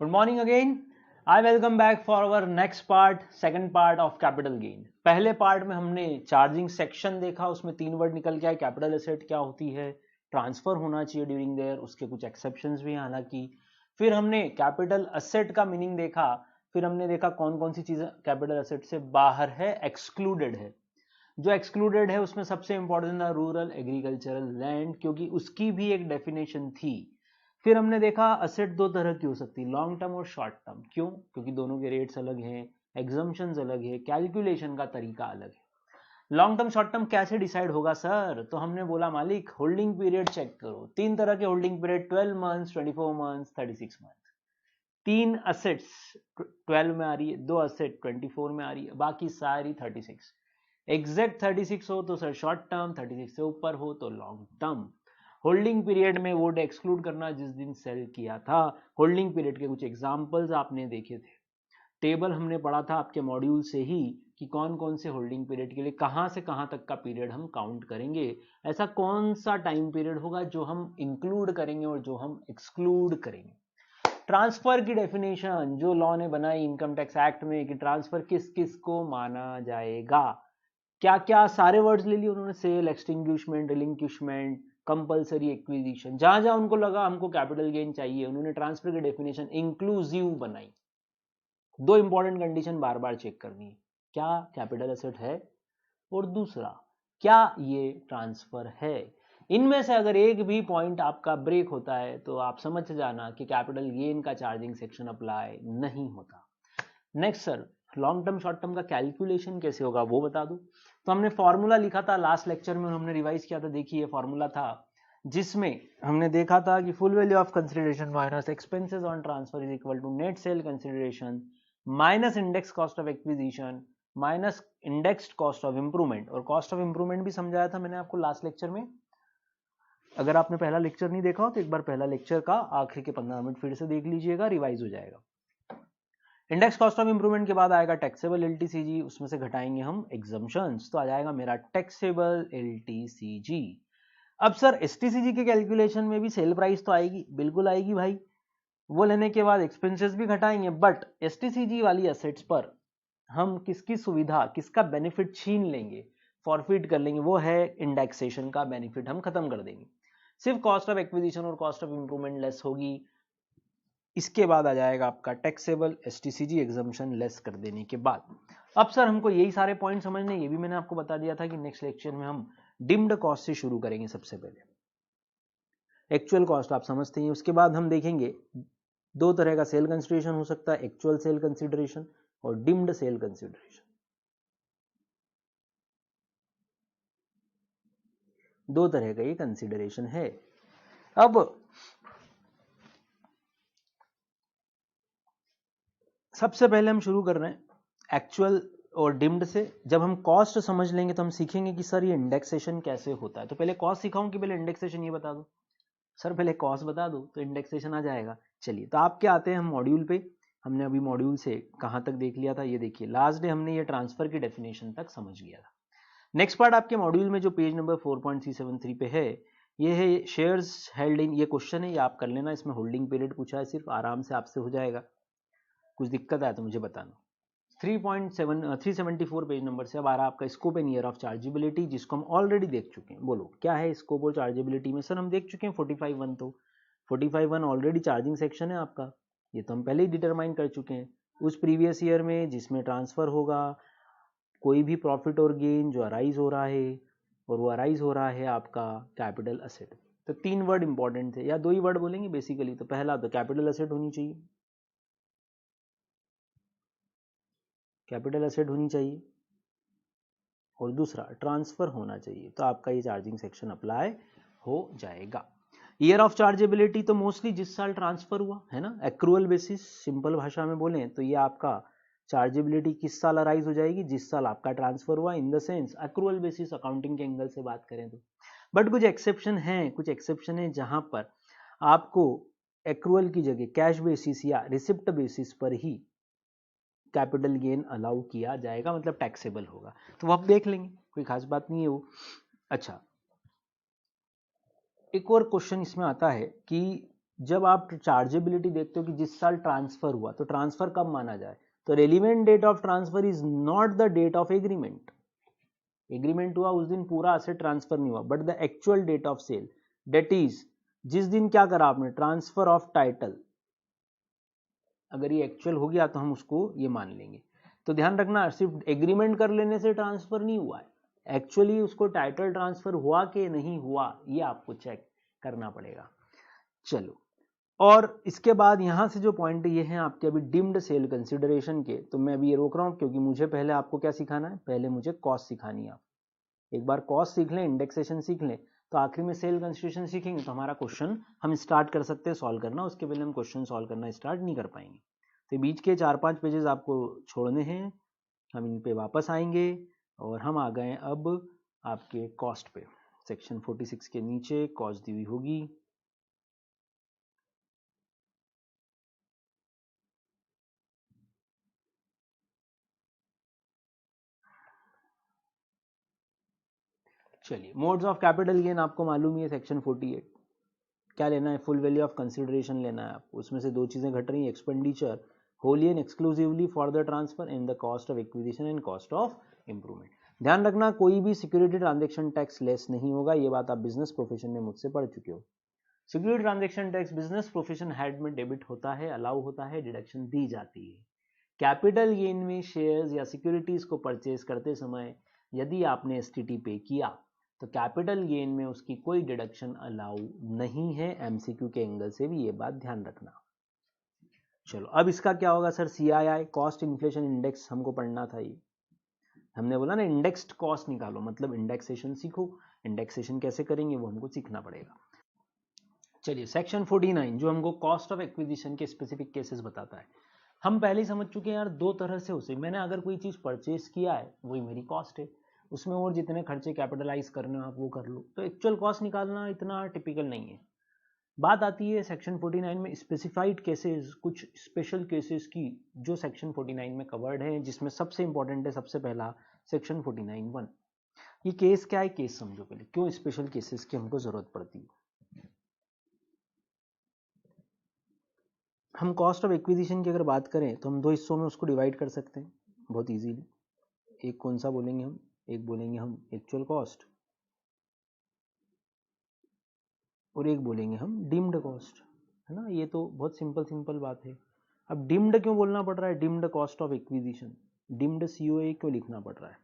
Good morning again. I welcome back for our next part, second part of capital gain. पहले part में हमने charging section देखा, उसमें 3 word निकल के आए, कैपिटल एसेट क्या होती है, ट्रांसफर होना चाहिए ड्यूरिंग देयर, उसके कुछ एक्सेप्शंस भी हैं हालांकि। फिर हमने कैपिटल एसेट का मीनिंग देखा, फिर हमने देखा कौन कौन सी चीजें कैपिटल एसेट से बाहर है, एक्सक्लूडेड है। जो एक्सक्लूडेड है उसमें सबसे इंपॉर्टेंट था रूरल एग्रीकल्चरल लैंड, क्योंकि उसकी भी एक डेफिनेशन थी। फिर हमने देखा असेट दो तरह की हो सकती है, लॉन्ग टर्म और शॉर्ट टर्म। क्यों? क्योंकि दोनों के रेट्स अलग हैं, एग्जम्पशंस अलग है, कैलकुलेशन का तरीका अलग है। लॉन्ग टर्म शॉर्ट टर्म कैसे डिसाइड होगा सर? तो हमने बोला मालिक होल्डिंग पीरियड चेक करो। 3 तरह के holding period, 12 months, 24 months, 36 months. 3 assets 12 में आ रही है, 2 असेट 24 में आ रही है, बाकी सारी 36। एग्जैक्ट 36 हो तो सर शॉर्ट टर्म, 36 से ऊपर हो तो लॉन्ग टर्म। होल्डिंग पीरियड में वो एक्सक्लूड करना जिस दिन सेल किया था। होल्डिंग पीरियड के कुछ एग्जांपल्स आपने देखे थे, टेबल हमने पढ़ा था आपके मॉड्यूल से ही कि कौन कौन से होल्डिंग पीरियड के लिए कहां से कहां तक का पीरियड हम काउंट करेंगे, ऐसा कौन सा टाइम पीरियड होगा जो हम इंक्लूड करेंगे और जो हम एक्सक्लूड करेंगे। ट्रांसफर की डेफिनेशन जो लॉ ने बनाई इनकम टैक्स एक्ट में कि ट्रांसफर किस किस को माना जाएगा, क्या क्या सारे वर्ड्स ले लिए उन्होंने, सेल, एक्सटिंग्विशमेंट, रिलिंक्विशमेंट, कंपलसरी एक्विजिशन। जहां जहां उनको लगा हमको कैपिटल गेन चाहिए उन्होंने ट्रांसफर की डेफिनेशन इंक्लूसिव बनाई। 2 इंपॉर्टेंट कंडीशन बार बार चेक करनी है, क्या कैपिटल एसेट है और दूसरा क्या ये ट्रांसफर है। इनमें से अगर एक भी पॉइंट आपका ब्रेक होता है तो आप समझ जाना कि कैपिटल गेन का चार्जिंग सेक्शन अप्लाई नहीं होता। Next sir, long term short term का कैलकुलेशन कैसे होगा वो बता दो। तो हमने फॉर्मूला लिखा था लास्ट लेक्चर में, हमने रिवाइज किया था। देखिए फॉर्मूला था जिसमें हमने देखा था कि full value of consideration minus expenses on transfer is equal to net sale consideration minus index cost of acquisition minus indexed cost of improvement. और कॉस्ट ऑफ इंप्रूवमेंट भी समझाया था मैंने आपको लास्ट लेक्चर में। अगर आपने पहला लेक्चर नहीं देखा हो तो एक बार पहला लेक्चर का आखिरी के 15 मिनट फिर से देख लीजिएगा, रिवाइज हो जाएगा। इंडेक्स कॉस्ट ऑफ इंप्रूवमेंट के बाद आएगा टैक्सेबल एलटीसीजी, उसमें से घटाएंगे हम एग्जम्पशंस, तो आ जाएगा मेरा टैक्सेबल एलटीसीजी। अब सर एसटीसीजी के कैलकुलेशन में भी सेल प्राइस तो आएगी, बिल्कुल आएगी भाई। वो लेने के बाद एक्सपेंसेस भी घटाएंगे, बट एसटीसीजी वाली एसेट्स पर हम किसकी सुविधा, किसका बेनिफिट छीन लेंगे, फॉरफिट कर लेंगे, वो है इंडेक्सेशन का बेनिफिट हम खत्म कर देंगे। सिर्फ कॉस्ट ऑफ एक्विजिशन और कॉस्ट ऑफ इंप्रूवमेंट लेस होगी। इसके बाद आ जाएगा आपका टैक्सेबल एसटीसीजी एग्जम्पशन लेस कर देने के बाद। अब सर हमको यही सारे पॉइंट समझने, ये भी मैंने आपको बता दिया था कि नेक्स्ट लेक्चर में हम डिम्ड कॉस्ट से शुरू करेंगे। सबसे पहले एक्चुअल कॉस्ट आप समझते हैं, उसके बाद हम देखेंगे 2 तरह का सेल कंसिडरेशन हो सकता है, एक्चुअल सेल कंसिडरेशन और डिम्ड सेल कंसिडरेशन। 2 तरह का ये कंसिडरेशन है। अब सबसे पहले हम शुरू कर रहे हैं एक्चुअल और डिम्ड से। जब हम कॉस्ट समझ लेंगे तो हम सीखेंगे कि सर ये इंडेक्सेशन कैसे होता है। तो पहले कॉस्ट सिखाऊं कि पहले इंडेक्सेशन ये बता दो? सर पहले कॉस्ट बता दो तो इंडेक्सेशन आ जाएगा। चलिए तो आप क्या आते हैं हम मॉड्यूल पे। हमने अभी मॉड्यूल से कहां तक देख लिया था, ये देखिए लास्ट डे हमने ये ट्रांसफर की डेफिनेशन तक समझ लिया था। नेक्स्ट पार्ट आपके मॉड्यूल में जो पेज नंबर 4.373 पे है, ये है शेयर्स हेल्ड इन। ये क्वेश्चन है, ये आप कर लेना, इसमें होल्डिंग पीरियड पूछा है, सिर्फ आराम से आपसे हो जाएगा। कुछ दिक्कत आए तो मुझे बताना। 374 पेज नंबर से अब आ रहा है आपका scope and year of chargeability, जिसको हम ऑलरेडी देख चुके हैं। बोलो क्या है स्कोप और चार्जेबिलिटी में? सर हम देख चुके हैं 45(1). तो 45(1) ऑलरेडी चार्जिंग सेक्शन है आपका, ये तो हम पहले ही डिटरमाइन कर चुके हैं। उस प्रीवियस ईयर में जिसमें ट्रांसफर होगा कोई भी प्रॉफिट और गेन जो अराइज हो रहा है, और वो अराइज हो रहा है आपका कैपिटल एसेट। तो 3 वर्ड इंपॉर्टेंट थे, या 2 ही वर्ड बोलेंगे बेसिकली। तो पहला तो कैपिटल एसेट होनी चाहिए, कैपिटल एसेट होनी चाहिए, और दूसरा ट्रांसफर होना चाहिए। तो आपका ये चार्जिंग सेक्शन अप्लाई हो जाएगा। ईयर ऑफ चार्जेबिलिटी तो मोस्टली जिस साल ट्रांसफर हुआ है ना, एक्रूअल बेसिस, सिंपल भाषा में बोलें तो ये आपका चार्जेबिलिटी किस साल अराइज हो जाएगी? जिस साल आपका ट्रांसफर हुआ, in the sense accrual basis accounting के एंगल से बात करें तो। बट कुछ एक्सेप्शन हैं, कुछ एक्सेप्शन है जहां पर आपको एक्रूअल की जगह कैश बेसिस या रिसिप्ट बेसिस पर ही कैपिटल गेन अलाउ किया जाएगा, मतलब टैक्सेबल होगा। तो वो आप देख लेंगे, कोई खास बात नहीं है वो। अच्छा, एक और क्वेश्चन इसमें आता है कि जब आप चार्जेबिलिटी देखते हो कि जिस साल ट्रांसफर हुआ, तो ट्रांसफर कब माना जाए, तो relevant date of transfer is not the date of agreement. Agreement हुआ उस दिन पूरा असेट ट्रांसफर नहीं हुआ, but the actual date of sale, date is जिस दिन क्या करा आपने, ट्रांसफर ऑफ टाइटल। अगर ये एक्चुअल हो गया तो हम उसको ये मान लेंगे। तो ध्यान रखना, सिर्फ एग्रीमेंट कर लेने से ट्रांसफर नहीं हुआ है, एक्चुअली उसको टाइटल ट्रांसफर हुआ कि नहीं हुआ, ये आपको चेक करना पड़ेगा। चलो, और इसके बाद यहां से जो पॉइंट ये हैं आपके अभी डिम्ड सेल कंसिडरेशन के, तो मैं अभी ये रोक रहा हूं क्योंकि मुझे पहले आपको क्या सिखाना है, पहले मुझे कॉस्ट सिखानी है। आप एक बार कॉस्ट सीख लें, इंडेक्सेशन सीख लें, तो आखिरी में सेल कंसिडरेशन सीखेंगे तो हमारा क्वेश्चन हम स्टार्ट कर सकते हैं सॉल्व करना। उसके पहले हम क्वेश्चन सॉल्व करना स्टार्ट नहीं कर पाएंगे। तो बीच के 4-5 पेजेस आपको छोड़ने हैं, हम इन पे वापस आएंगे और हम आ गए अब आपके कॉस्ट पे। सेक्शन 46 के नीचे कॉस्ट दी हुई होगी। चलिए, मोड्स ऑफ कैपिटल गेन आपको मालूम ही है, सेक्शन 48 क्या लेना है, फुल वैल्यू ऑफ कंसिडरेशन लेना है आपको। उसमें से दो चीजें घट रही हैं, expenditure Holi and exclusively for the transfer and the cost of acquisition and cost of improvement. ध्यान रखना, कोई भी सिक्योरिटी ट्रांजेक्शन टैक्स लेस नहीं होगा, ये बात आप बिजनेस प्रोफेशन में मुझसे पढ़ चुके हो। Security transaction tax business profession head में डेबिट होता है, अलाउ होता है, डिडक्शन दी जाती है। कैपिटल गेन में शेयर्स या सिक्योरिटीज को परचेज करते समय यदि आपने एसटीटी पे किया तो कैपिटल गेन में उसकी कोई डिडक्शन अलाउ नहीं है। एमसीक्यू के एंगल से भी ये बात ध्यान रखना। चलो, अब इसका क्या होगा sir, CII cost inflation index हमको पढ़ना था। ये हमने बोला ना इंडेक्स्ड कॉस्ट निकालो, मतलब इंडेक्सेशन सीखो। इंडेक्सेशन कैसे करेंगे वो हमको सीखना पड़ेगा। चलिए, सेक्शन 49 जो हमको कॉस्ट ऑफ एक्विजिशन के स्पेसिफिक केसेस बताता है। हम पहले ही समझ चुके हैं यार, दो तरह से हो सकती, मैंने अगर कोई चीज परचेज किया है वही मेरी कॉस्ट है, उसमें और जितने खर्चे कैपिटलाइज करने हो आप वो कर लो, तो एक्चुअल कॉस्ट निकालना इतना टिपिकल नहीं है। बात आती है सेक्शन 49 में स्पेसिफाइड केसेस, कुछ स्पेशल केसेस की जो सेक्शन 49 में कवर्ड है, जिसमें सबसे इंपॉर्टेंट है सबसे पहला सेक्शन 49(1). ये केस क्या है, केस समझो पहले, क्यों स्पेशल केसेस की हमको जरूरत पड़ती है। हम कॉस्ट ऑफ एक्विजिशन की अगर बात करें तो हम दो हिस्सों में उसको डिवाइड कर सकते हैं बहुत इजीली। एक कौन सा बोलेंगे हम, एक बोलेंगे हम एक्चुअल कॉस्ट और एक बोलेंगे हम डिम्ड कॉस्ट, है ना। ये तो बहुत सिंपल बात है। अब डिम्ड क्यों बोलना पड़ रहा है, deemed cost of acquisition, deemed COA क्यों लिखना पड़ रहा है,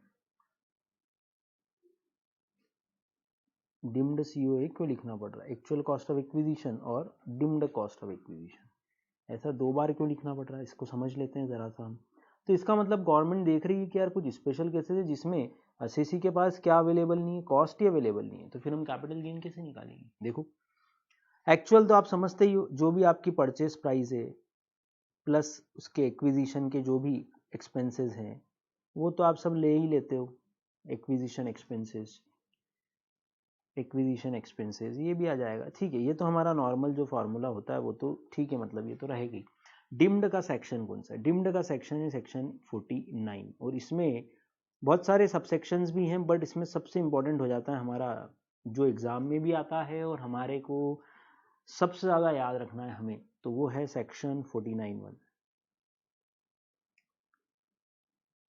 डिम्ड सीओए क्यों लिखना पड़ रहा है, एक्चुअल कॉस्ट ऑफ एक्विजिशन और डिम्ड कॉस्ट ऑफ एक्विजिशन, ऐसा दो बार क्यों लिखना पड़ रहा है, इसको समझ लेते हैं जरा सा हम। तो इसका मतलब गवर्नमेंट देख रही है कि यार कुछ स्पेशल केसेस है जिसमें एसएससी के पास क्या अवेलेबल नहीं है, कॉस्ट ही अवेलेबल नहीं है, तो फिर हम कैपिटल गेन कैसे निकालेंगे। देखो, एक्चुअल तो आप समझते ही हो, जो भी आपकी परचेस प्राइस है प्लस उसके एक्विजिशन के जो भी एक्सपेंसेस हैं वो तो आप सब ले ही लेते हो। एक्विजिशन एक्सपेंसेस, एक्विजिशन एक्सपेंसेस ये भी आ जाएगा, ठीक है। ये तो हमारा नॉर्मल जो फॉर्मूला होता है वो तो ठीक है, मतलब ये तो रहेगी। डिम्ड का सेक्शन कौन सा है, डिम्ड का सेक्शन है सेक्शन 49, और इसमें बहुत सारे सबसेक्शंस भी हैं, बट इसमें सबसे इंपॉर्टेंट हो जाता है हमारा जो एग्जाम में भी आता है और हमारे को सबसे ज्यादा याद रखना है हमें, तो वो है सेक्शन 49(1).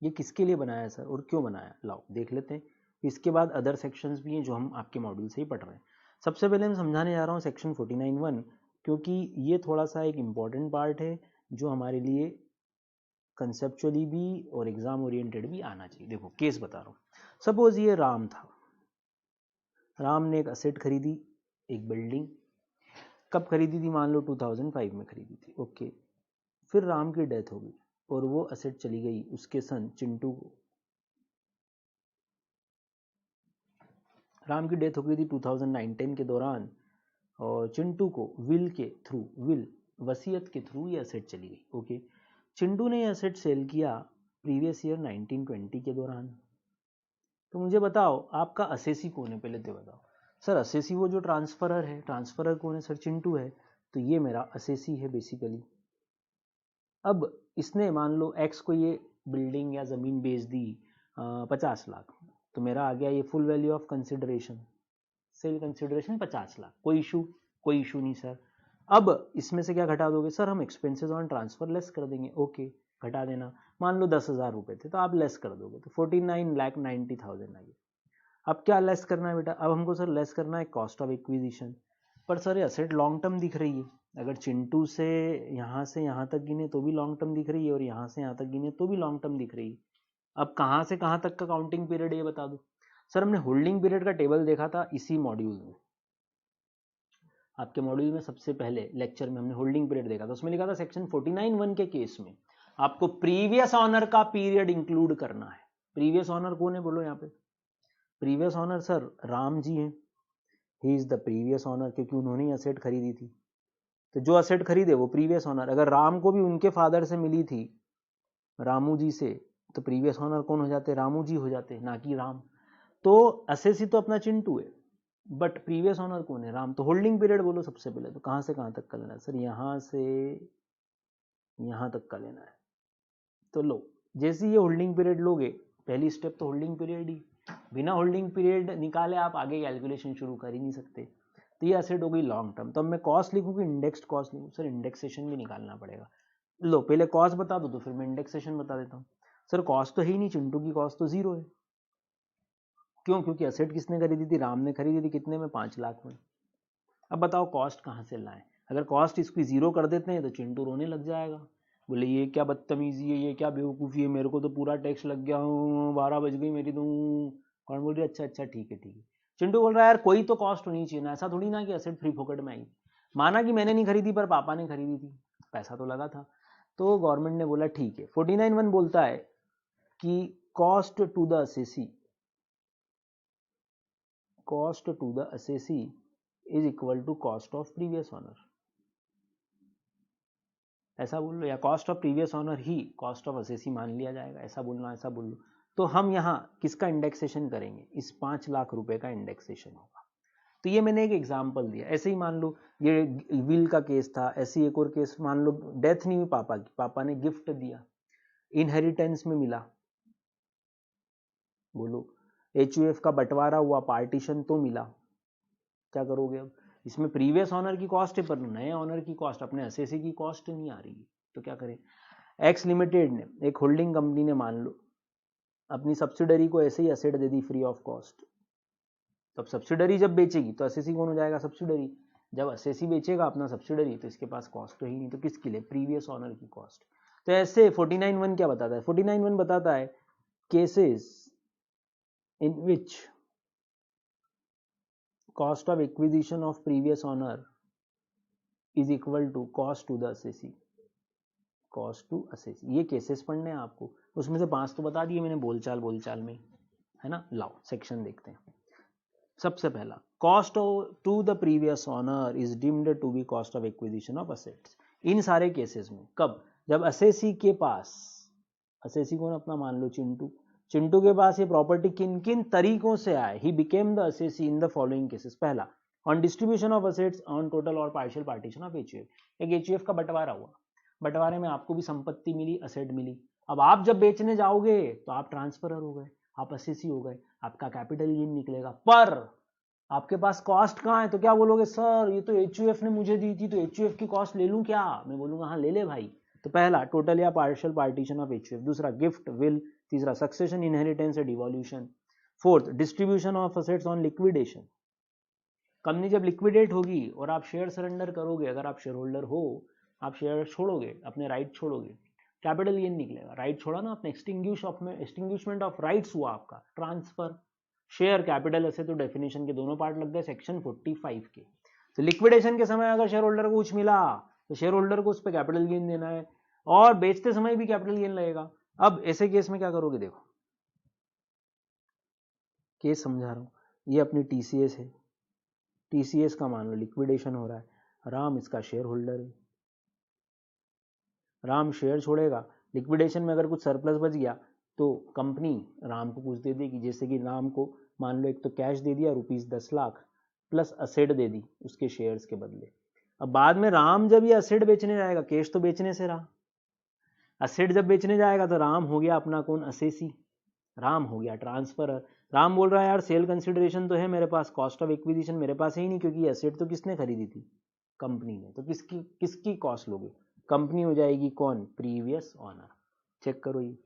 ये किसके लिए बनाया है सर और क्यों बनाया, लाओ देख लेते हैं। इसके बाद अदर सेक्शंस भी हैं जो हम आपके मॉड्यूल से ही पढ़ रहे हैं। सबसे पहले मैं समझाने जा रहा हूँ सेक्शन 49(1), क्योंकि ये थोड़ा सा एक इम्पॉर्टेंट पार्ट है जो हमारे लिए कंसेप्चुअली भी और एग्जाम ओरिएंटेड भी आना चाहिए। देखो, केस बता रहा हूँ। सपोज ये राम था, राम ने एक असेट खरीदी, एक बिल्डिंग। कब खरीदी थी, मान लो 2005 में खरीदी थी, ओके। फिर राम की डेथ हो गई और वो असेट चली गई उसके सन चिंटू को। राम की डेथ हो गई थी 2019 के दौरान, और चिंटू को विल के थ्रू, विल वसीयत के थ्रू ये असेट चली गई, ओके। चिंटू ने ये असेट सेल किया प्रीवियस ईयर 1920 के दौरान। तो मुझे बताओ आपका असेसी कौन है, पहले तो बताओ सर। असेसी वो जो ट्रांसफरर है, ट्रांसफरर कौन है सर, चिंटू है, तो ये मेरा असेसी है बेसिकली। अब इसने मान लो एक्स को ये बिल्डिंग या ज़मीन बेच दी 50 लाख, तो मेरा आ गया ये full value of consideration, sale consideration 50 lakh. कोई इशू, कोई इशू नहीं सर। अब इसमें से क्या घटा दोगे? सर हम एक्सपेंसेस ऑन ट्रांसफर लेस कर देंगे। ओके, घटा देना। मान लो 10,000 रुपए थे तो आप लेस कर दोगे तो 49,90,000 आई। अब क्या लेस करना है बेटा? अब हमको सर लेस करना है कॉस्ट ऑफ एक्विजिशन। पर सर ये असेट लॉन्ग टर्म दिख रही है, अगर चिंटू से यहाँ तक गिने तो भी लॉन्ग टर्म दिख रही है और यहाँ से यहाँ तक गिने तो भी लॉन्ग टर्म दिख रही है। अब कहाँ से कहाँ तक का काउंटिंग पीरियड ये बता दो। सर हमने होल्डिंग पीरियड का टेबल देखा था इसी मॉड्यूल में, आपके मॉड्यूल में सबसे पहले लेक्चर में हमने होल्डिंग पीरियड देखा था। उसमें लिखा था सेक्शन 49(1) के केस में आपको प्रीवियस ऑनर का पीरियड इंक्लूड करना है। प्रीवियस ऑनर कौन है बोलो यहाँ पे? Previous owner sir Ram ji हैं, he is the previous owner, क्योंकि उन्होंने असेट खरीदी थी। तो जो असेट खरीदे वो प्रीवियस ऑनर। अगर राम को भी उनके फादर से मिली थी, रामू जी से, तो प्रीवियस ऑनर कौन हो जाते? रामू जी हो जाते, ना कि राम। तो असेसी तो अपना चिंटू है, बट प्रीवियस ऑनर कौन है? राम। तो होल्डिंग पीरियड बोलो सबसे पहले, तो कहां से कहां तक का लेना है? सर यहां से यहां तक का लेना है। तो लो, जैसे ये होल्डिंग पीरियड लोगे, पहली स्टेप तो होल्डिंग पीरियड ही, बिना होल्डिंग पीरियड निकाले आप आगे कैलकुलेशन शुरू कर ही नहीं सकते। तो ये असेट हो गई लॉन्ग टर्म। तो अब मैं कॉस्ट लिखूँ कि इंडेक्स्ड कॉस्ट लिखूँ? सर इंडेक्सेशन भी निकालना पड़ेगा। लो पहले कॉस्ट बता दो तो फिर मैं इंडेक्सेशन बता देता हूँ। सर कॉस्ट तो है ही नहीं, चिंटू की कॉस्ट तो जीरो है। क्यों? क्योंकि असेट किसने खरीदी थी? राम ने खरीदी थी। कितने में? 5 लाख में। अब बताओ कॉस्ट कहाँ से लाएं? अगर कॉस्ट इसकी जीरो कर देते हैं तो चिंटू रोने लग जाएगा, बोले ये क्या बदतमीजी है, ये क्या बेवकूफ़ी है, मेरे को तो पूरा टैक्स लग गया, 12 बज गई मेरी तो। कौन बोल रही? अच्छा अच्छा ठीक है ठीक है। चिंटू बोल रहा है यार कोई तो कॉस्ट होनी चाहिए ना, ऐसा थोड़ी ना कि असेट फ्री फोकट में आई। माना कि मैंने नहीं खरीदी पर पापा ने खरीदी थी, पैसा तो लगा था। तो गवर्नमेंट ने बोला ठीक है। 49(1) बोलता है कि cost to the assessee, cost to the assessee is equal to cost of previous owner, ऐसा बोल लो, या कॉस्ट ऑफ प्रीवियस ऑनर ही कॉस्ट ऑफ असेसी मान लिया जाएगा, ऐसा बोलना, ऐसा बोल लो। तो हम यहाँ किसका इंडेक्सेशन करेंगे? इस 5 लाख रुपए का इंडेक्सेशन होगा। तो ये मैंने एक एग्जांपल दिया। ऐसे ही मान लो ये विल का केस था, ऐसे ही एक और केस मान लो डेथ नहीं हुई पापा की, पापा ने गिफ्ट दिया, इनहेरिटेंस में मिला, बोलो HUF का बंटवारा हुआ, पार्टीशन तो मिला, क्या करोगे? अब इसमें प्रीवियस ऑनर की कॉस्ट है पर नए ऑनर की कॉस्ट, अपने असेसी की कॉस्ट नहीं आ रही है, तो क्या करें? एक्स लिमिटेड ने, एक होल्डिंग कंपनी ने, मान लो अपनी सब्सिडरी को ऐसे ही असेट दे दी फ्री ऑफ कॉस्ट। तब सब्सिडरी जब बेचेगी तो असेसी कौन हो जाएगा? सब्सिडरी। जब असेसी बेचेगा अपना सब्सिडरी तो इसके पास कॉस्ट तो ही नहीं, तो किसके लिए? प्रीवियस ऑनर की कॉस्ट। तो ऐसे 49(1) क्या बताता है? 49(1) बताता है cases in which cost of acquisition of previous owner is equal to cost to the assessee, cost to assessee। ये केसेस पढ़ने हैं आपको, उसमें से 5 तो बता दिए मैंने बोलचाल में, है ना। लाओ सेक्शन देखते हैं। सबसे पहला, cost to the previous owner is deemed to be cost of acquisition of assets. इन सारे केसेस में कब? जब असेसी के पास, असेसी कौन? अपना मान लो चिंटू, चिंटू के पास ये प्रॉपर्टी किन किन तरीकों से आए? He became the assessee in the following cases. पहला, on distribution of assets on total और पार्शियल पार्टीशन ऑफ HUF। एक HUF का बंटवारा हुआ, बंटवारे में आपको भी संपत्ति मिली, असेट मिली। अब आप जब बेचने जाओगे तो आप ट्रांसफरर हो गए, आप असेसी हो गए, आपका कैपिटल गेन निकलेगा, पर आपके पास कॉस्ट कहाँ है? तो क्या बोलोगे? सर ये तो HUF ने मुझे दी थी, तो HUF की कॉस्ट ले लूं क्या? मैं बोलूंगा हाँ ले ले भाई। तो पहला टोटल या पार्शियल पार्टीशन ऑफ HUF, दूसरा गिफ्ट विल, तीसरा सक्सेशन इनहेरिटेंस या डिवॉल्यूशन, fourth distribution of assets on liquidation. Company जब लिक्विडेट होगी और आप शेयर सरेंडर करोगे, अगर आप शेयर होल्डर हो, आप शेयर छोड़ोगे, अपने राइट छोड़ोगे, कैपिटल गेन निकलेगा। राइट छोड़ा ना आपने, एक्सटिंग्विशमेंट ऑफ राइट्स हुआ आपका, ट्रांसफर। शेयर कैपिटल, ऐसे तो डेफिनेशन के दोनों पार्ट लग गए सेक्शन 45 के। तो लिक्विडेशन के समय अगर शेयर होल्डर को कुछ मिला तो शेयर होल्डर को उस पर कैपिटल गेन देना है, और बेचते समय भी कैपिटल गेन लगेगा। अब ऐसे केस में क्या करोगे? देखो केस समझा रहा हूं। ये अपनी TCS है, TCS का मान लो लिक्विडेशन हो रहा है, राम इसका शेयर होल्डर है, राम शेयर छोड़ेगा, लिक्विडेशन में अगर कुछ सरप्लस बच गया तो कंपनी राम को कुछ दे देगी, जैसे कि राम को मान लो एक तो कैश दे दिया ₹10 लाख प्लस असेट दे दी उसके शेयर्स के बदले। अब बाद में राम जब ये असेट बेचने जाएगा, कैश तो बेचने से रहा, असेट जब बेचने जाएगा तो राम हो गया अपना कौन? असेसी, राम हो गया ट्रांसफरर। राम बोल रहा है यार सेल कंसिडरेशन तो है मेरे पास, कॉस्ट ऑफ एक्विजिशन मेरे पास है ही नहीं, क्योंकि एसेट तो किसने खरीदी थी? कंपनी ने, तो किसकी किसकी कॉस्ट लोगे? कंपनी हो जाएगी कौन? Previous honour. चेक करो, ये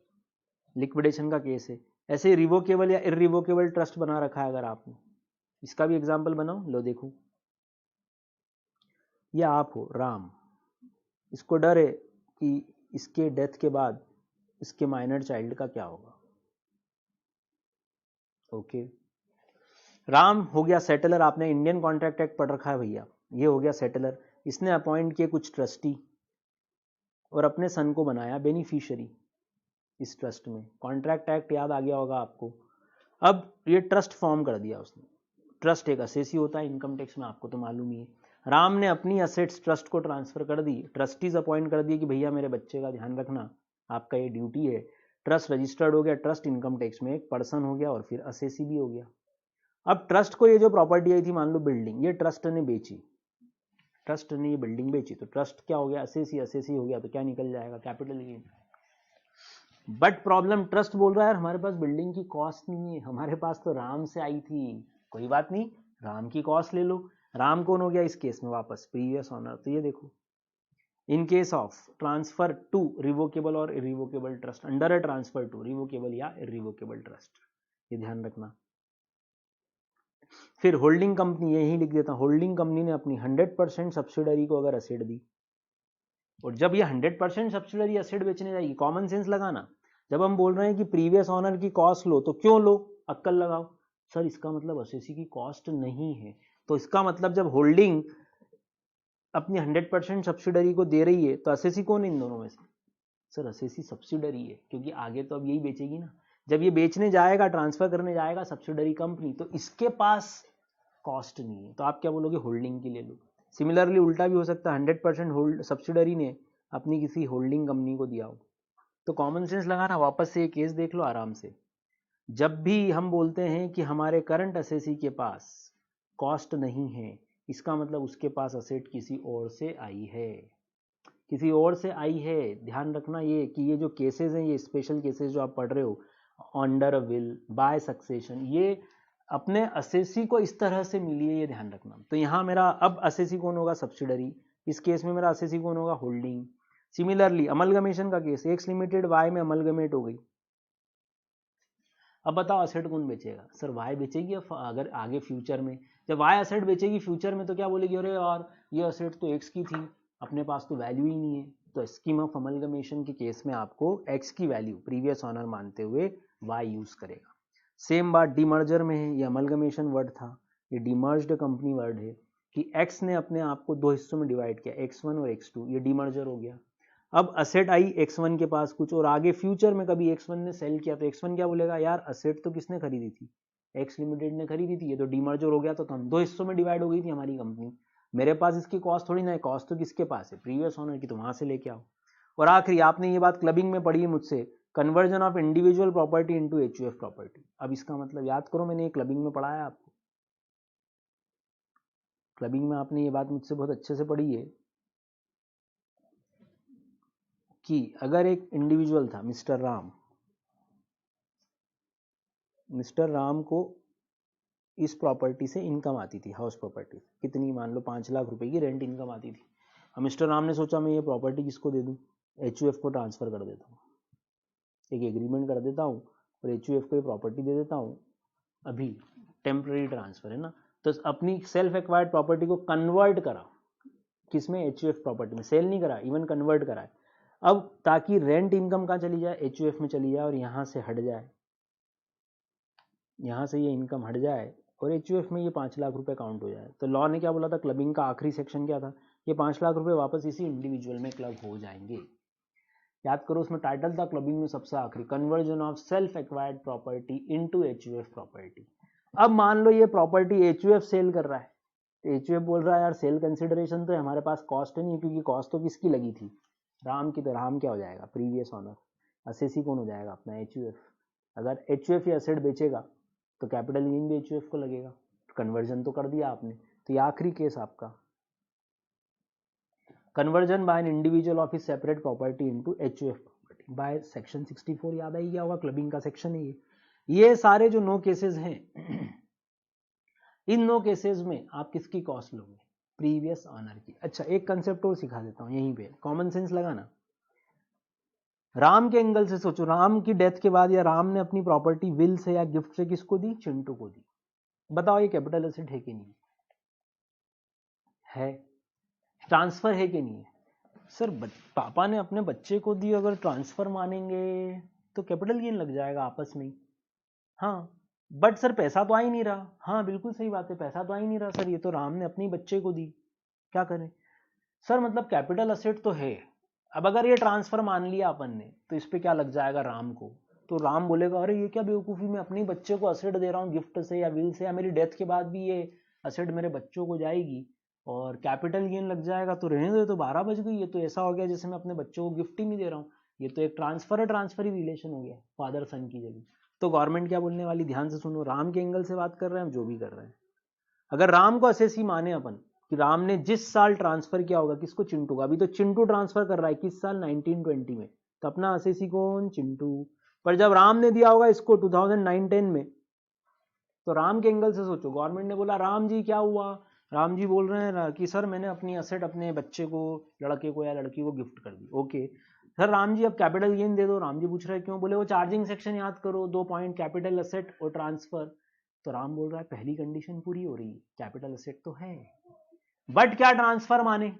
लिक्विडेशन का केस है। ऐसे रिवोकेबल या इरिवोकेबल ट्रस्ट बना रखा है अगर आपने, इसका भी एग्जाम्पल बनाओ। लो देखो, ये आप हो राम, इसको डर है कि इसके डेथ के बाद इसके माइनर चाइल्ड का क्या होगा। ओके, राम हो गया सेटलर, आपने इंडियन कॉन्ट्रैक्ट एक्ट पढ़ रखा है भैया, ये हो गया सेटलर। इसने अपॉइंट किए कुछ ट्रस्टी और अपने सन को बनाया बेनिफिशियरी इस ट्रस्ट में। कॉन्ट्रैक्ट एक्ट याद आ गया होगा आपको। अब ये ट्रस्ट फॉर्म कर दिया उसने। ट्रस्ट एक असेसी होता है इनकम टैक्स में, आपको तो मालूम ही है। राम ने अपनी असेट्स ट्रस्ट को ट्रांसफर कर दी, ट्रस्टीज अपॉइंट कर दिए कि भैया मेरे बच्चे का ध्यान रखना, आपका ये ड्यूटी है। ट्रस्ट रजिस्टर्ड हो गया, ट्रस्ट इनकम टैक्स में एक पर्सन हो गया और फिर असेसी भी हो गया। अब ट्रस्ट को ये जो प्रॉपर्टी आई थी, मान लो बिल्डिंग, ये ट्रस्ट ने बेची, ट्रस्ट ने ये बिल्डिंग बेची, तो ट्रस्ट क्या हो गया? असेसी। असेसी हो गया तो क्या निकल जाएगा? Capital gain. But problem, trust बोल रहा है यार हमारे पास बिल्डिंग की कॉस्ट नहीं है, हमारे पास तो राम से आई थी। कोई बात नहीं, राम की कॉस्ट ले लो। राम कौन हो गया इस केस में? वापस प्रीवियस ऑनर। तो ये देखो, in case of transfer to revocable और irrevocable trust, under a transfer to revocable या इरिवोकेबल ट्रस्ट, ये ध्यान रखना। फिर होल्डिंग कंपनी, यही लिख देता हूं, होल्डिंग कंपनी ने अपनी 100% सब्सिडरी को अगर एसेट दी, और जब ये 100% सब्सिडरी एसेट बेचने जाएगी, कॉमन सेंस लगाना। जब हम बोल रहे हैं कि प्रीवियस ऑनर की कॉस्ट लो, तो क्यों लो? अक्कल लगाओ। सर इसका मतलब असेसी की कॉस्ट नहीं है, तो इसका मतलब जब होल्डिंग अपनी 100% सब्सिडरी को दे रही है, तो असेसी कौन है इन दोनों में से? सर असेसी सब्सिडरी है, क्योंकि आगे तो अब यही बेचेगी ना। जब ये बेचने जाएगा, ट्रांसफर करने जाएगा सब्सिडरी कंपनी, तो इसके पास कॉस्ट नहीं है, तो आप क्या बोलोगे? होल्डिंग की ले लो। सिमिलरली उल्टा भी हो सकता है, 100% होल्ड सब्सिडरी ने अपनी किसी होल्डिंग कंपनी को दिया हो। तो कॉमन सेंस लगाना, वापस से ये केस देख लो आराम से। जब भी हम बोलते हैं कि हमारे करंट असेसी के पास कॉस्ट नहीं है, इसका मतलब उसके पास असेट किसी और से आई है, किसी और से आई है। ध्यान रखना ये कि ये जो केसेस हैं, ये स्पेशल केसेस जो आप पढ़ रहे हो, under a will, by succession, ये अपने असेसी को इस तरह से मिली है, ये ध्यान रखना। तो यहाँ मेरा अब असेसी कौन होगा? सब्सिडरी। इस केस में मेरा असेसी कौन होगा? होल्डिंग। सिमिलरली अमलगमेशन का केस, एक्स लिमिटेड वाई में अमलगमेट हो गई। अब बताओ असेट कौन बेचेगा? सर वाई बेचेगी। अगर आगे फ्यूचर में जब वाई असेट बेचेगी फ्यूचर में, तो क्या बोलेगी? अरे यार ये असेट तो एक्स की थी, अपने पास तो वैल्यू ही नहीं है। तो स्कीम ऑफ अमलगमेशन के केस में आपको एक्स की वैल्यू प्रीवियस ऑनर मानते हुए वाई यूज करेगा। सेम बात डीमर्जर में है। ये अमलगमेशन वर्ड था, ये डीमर्ज्ड कंपनी वर्ड है कि एक्स ने अपने आप को दो हिस्सों में डिवाइड किया, x1 और x2, ये डीमर्जर हो गया। अब असेट आई x1 के पास कुछ, और आगे फ्यूचर में कभी x1 ने सेल किया, तो x1 क्या बोलेगा? यार असेट तो किसने खरीदी थी? एक्स लिमिटेड ने खरीदी थी, ये तो डीमर्जर हो गया, तो हम दो हिस्सों में डिवाइड हो गई थी हमारी कंपनी। मेरे पास इसकी कॉस्ट थोड़ी ना है, कॉस्ट तो किसके पास है? प्रीवियस ऑनर की, तो वहां से लेके आओ। और आखिरी, आपने ये बात क्लबिंग में पढ़ी है मुझसे, conversion of individual property into HUF property. अब इसका मतलब याद करो, मैंने ये क्लबिंग में पढ़ाया आपको, क्लबिंग में आपने ये बात मुझसे बहुत अच्छे से पढ़ी है कि अगर एक इंडिविजुअल था मिस्टर राम, मिस्टर राम को इस प्रॉपर्टी से इनकम आती थी, हाउस प्रॉपर्टी, कितनी? मान लो 5 लाख रुपए की रेंट इनकम आती थी। अब मिस्टर राम ने सोचा मैं ये प्रॉपर्टी किसको दे दूं? एचयूएफ को ट्रांसफर कर देता हूँ, एक एग्रीमेंट कर देता हूँ और एचयूएफ को ये प्रॉपर्टी दे देता हूँ। अभी टेम्पररी ट्रांसफर है ना, तो अपनी सेल्फ एक्वायर्ड प्रॉपर्टी को कन्वर्ट करा किसमें? एचयूएफ प्रॉपर्टी में। सेल नहीं करा, इवन कन्वर्ट करा है। अब ताकि रेंट इनकम कहाँ चली जाए? एचयूएफ में चली जाए और यहाँ से हट जाए, यहाँ से ये इनकम हट जाए और एचयूएफ में ये 5 लाख रुपए काउंट हो जाए। तो लॉ ने क्या बोला था? क्लबिंग का आखिरी सेक्शन क्या था? ये 5 लाख रुपए वापस इसी इंडिविजुअल में क्लब हो जाएंगे। याद करो, उसमें टाइटल था क्लबिंग में सबसे आखिरी, conversion of self acquired property into HUF property. अब मान लो ये प्रॉपर्टी एचयूएफ सेल कर रहा है, तो एचयूएफ बोल रहा है यार सेल कंसिडरेशन तो हमारे पास कॉस्ट नहीं है, क्योंकि कॉस्ट तो किसकी लगी थी? राम की। तो राम क्या हो जाएगा? Previous honour. असेसी कौन हो जाएगा? अपना एचयूएफ। अगर एचयूएफ ये एसेट बेचेगा तो कैपिटल गेन भी एचयूएफ को लगेगा। कन्वर्जन तो कर दिया आपने। तो ये आखिरी केस आपका, conversion by an individual of his separate property into HUF property by section 64। याद आई क्या होगा? क्लबिंग का सेक्शन है ये सारे जो 9 केसेस हैं, इन 9 केसेस में आप किसकी कॉस्ट लोगे? प्रीवियस ऑनर की। अच्छा एक कंसेप्ट और सिखा देता हूँ यहीं पे, कॉमन सेंस लगाना। राम के एंगल से सोचो, राम की डेथ के बाद या राम ने अपनी प्रॉपर्टी विल से या गिफ्ट से किसको दी? चिंटू को दी। बताओ ये कैपिटल एसेट है कि नहीं है? ट्रांसफर है कि नहीं है? सर पापा ने अपने बच्चे को दी, अगर ट्रांसफर मानेंगे तो कैपिटल गेन लग जाएगा आपस में। हाँ बट सर पैसा तो आ ही नहीं रहा। हाँ बिल्कुल सही बात है, पैसा तो आ ही नहीं रहा सर, ये तो राम ने अपने बच्चे को दी, क्या करें सर? मतलब कैपिटल असेट तो है। अब अगर ये ट्रांसफर मान लिया अपन ने तो इस पे क्या लग जाएगा? राम को। तो राम बोलेगा अरे ये क्या बेवकूफ़ी, मैं अपने बच्चे को असेट दे रहा हूँ गिफ्ट से या विल से, या मेरी डेथ के बाद भी ये असेट मेरे बच्चों को जाएगी और कैपिटल गेन लग जाएगा, तो रहने दो, तो 12 बज गई। ये तो ऐसा हो गया जैसे मैं अपने बच्चों को गिफ्ट ही नहीं दे रहा हूँ, ये तो एक ट्रांसफर ही रिलेशन हो गया फादर सन की जगह। तो गवर्नमेंट क्या बोलने वाली, ध्यान से सुनो, राम के एंगल से बात कर रहे हैं हम, जो भी कर रहे हैं। अगर राम को असेसी माने अपन कि राम ने जिस साल ट्रांसफर किया होगा किसको? चिंटू का। अभी तो चिंटू ट्रांसफर कर रहा है किस साल? 1920 में। तो अपना असेसी कौन? चिंटू। पर जब राम ने दिया होगा इसको 2009-10 में, तो राम के एंगल से सोचो, गवर्नमेंट ने बोला राम जी क्या हुआ? राम जी बोल रहे हैं कि सर मैंने अपनी असेट अपने बच्चे को, लड़के को या लड़की को गिफ्ट कर दी। ओके सर राम जी अब कैपिटल गेन दे दो। राम जी पूछ रहे हैं क्यों? बोले वो चार्जिंग सेक्शन याद करो, 2 पॉइंट कैपिटल असेट और ट्रांसफर। तो राम बोल रहा है पहली कंडीशन पूरी हो रही है, कैपिटल असेट तो है, बट क्या ट्रांसफर माने?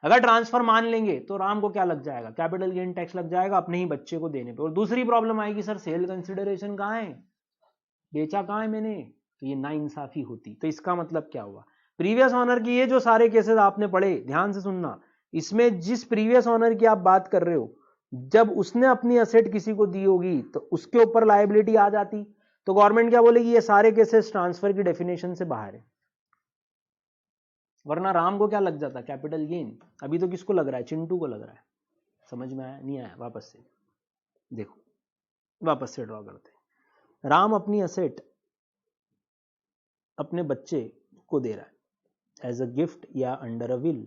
अगर ट्रांसफर मान लेंगे तो राम को क्या लग जाएगा? कैपिटल गेन टैक्स लग जाएगा अपने ही बच्चे को देने पे। और दूसरी प्रॉब्लम आएगी सर सेल कंसिडरेशन कहाँ है, बेचा कहाँ है मैंने? तो ये नाइंसाफी होती। तो इसका मतलब क्या हुआ? प्रीवियस ऑनर की ये जो सारे केसेस आपने पढ़े, ध्यान से सुनना, इसमें जिस प्रीवियस ऑनर की आप बात कर रहे हो, जब उसने अपनी असेट किसी को दी होगी तो उसके ऊपर लायबिलिटी आ जाती। तो गवर्नमेंट क्या बोलेगी? ये सारे केसेस ट्रांसफर की डेफिनेशन से बाहर है। वरना राम को क्या लग जाता? Capital gain. अभी तो किसको लग रहा है? चिंटू को लग रहा है। समझ में आया? नहीं आया? वापस से देखो, वापस से ड्रॉ करते हैं। राम अपनी असेट अपने बच्चे को दे रहा है एज अ गिफ्ट या अंडर अ विल,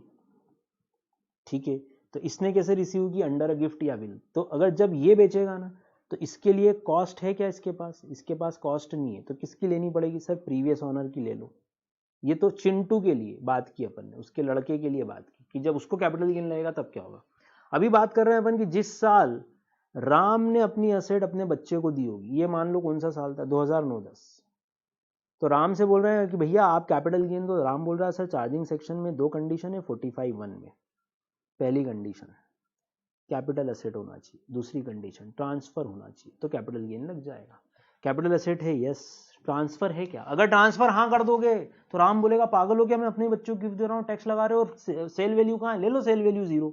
ठीक है। तो इसने कैसे रिसीव की? अंडर अ गिफ्ट या विल। तो अगर जब ये बेचेगा ना तो इसके लिए कॉस्ट है क्या इसके पास? इसके पास कॉस्ट नहीं है, तो किसकी लेनी पड़ेगी सर? प्रीवियस ऑनर की ले लो। ये तो चिंटू के लिए बात की अपन ने, उसके लड़के के लिए बात की कि जब उसको कैपिटल गेन लगेगा तब क्या होगा। अभी बात कर रहे हैं अपन कि जिस साल राम ने अपनी असेट अपने बच्चे को दी होगी, ये मान लो कौन सा साल था? 2009-10। तो राम से बोल रहे हैं कि भैया आप कैपिटल गेन दो। राम बोल रहा है सर चार्जिंग सेक्शन में 2 कंडीशन है 45(1) में। पहली कंडीशन कैपिटल एसेट होना चाहिए, दूसरी कंडीशन ट्रांसफर होना चाहिए, तो कैपिटल गेन लग जाएगा। कैपिटल एसेट है, यस। ट्रांसफर है क्या? अगर ट्रांसफर हाँ कर दोगे तो राम बोलेगा पागल हो क्या, मैं अपने बच्चों को गिफ्ट दे रहा हूँ, टैक्स लगा रहे हो, और सेल वैल्यू कहाँ है? ले लो सेल वैल्यू 0,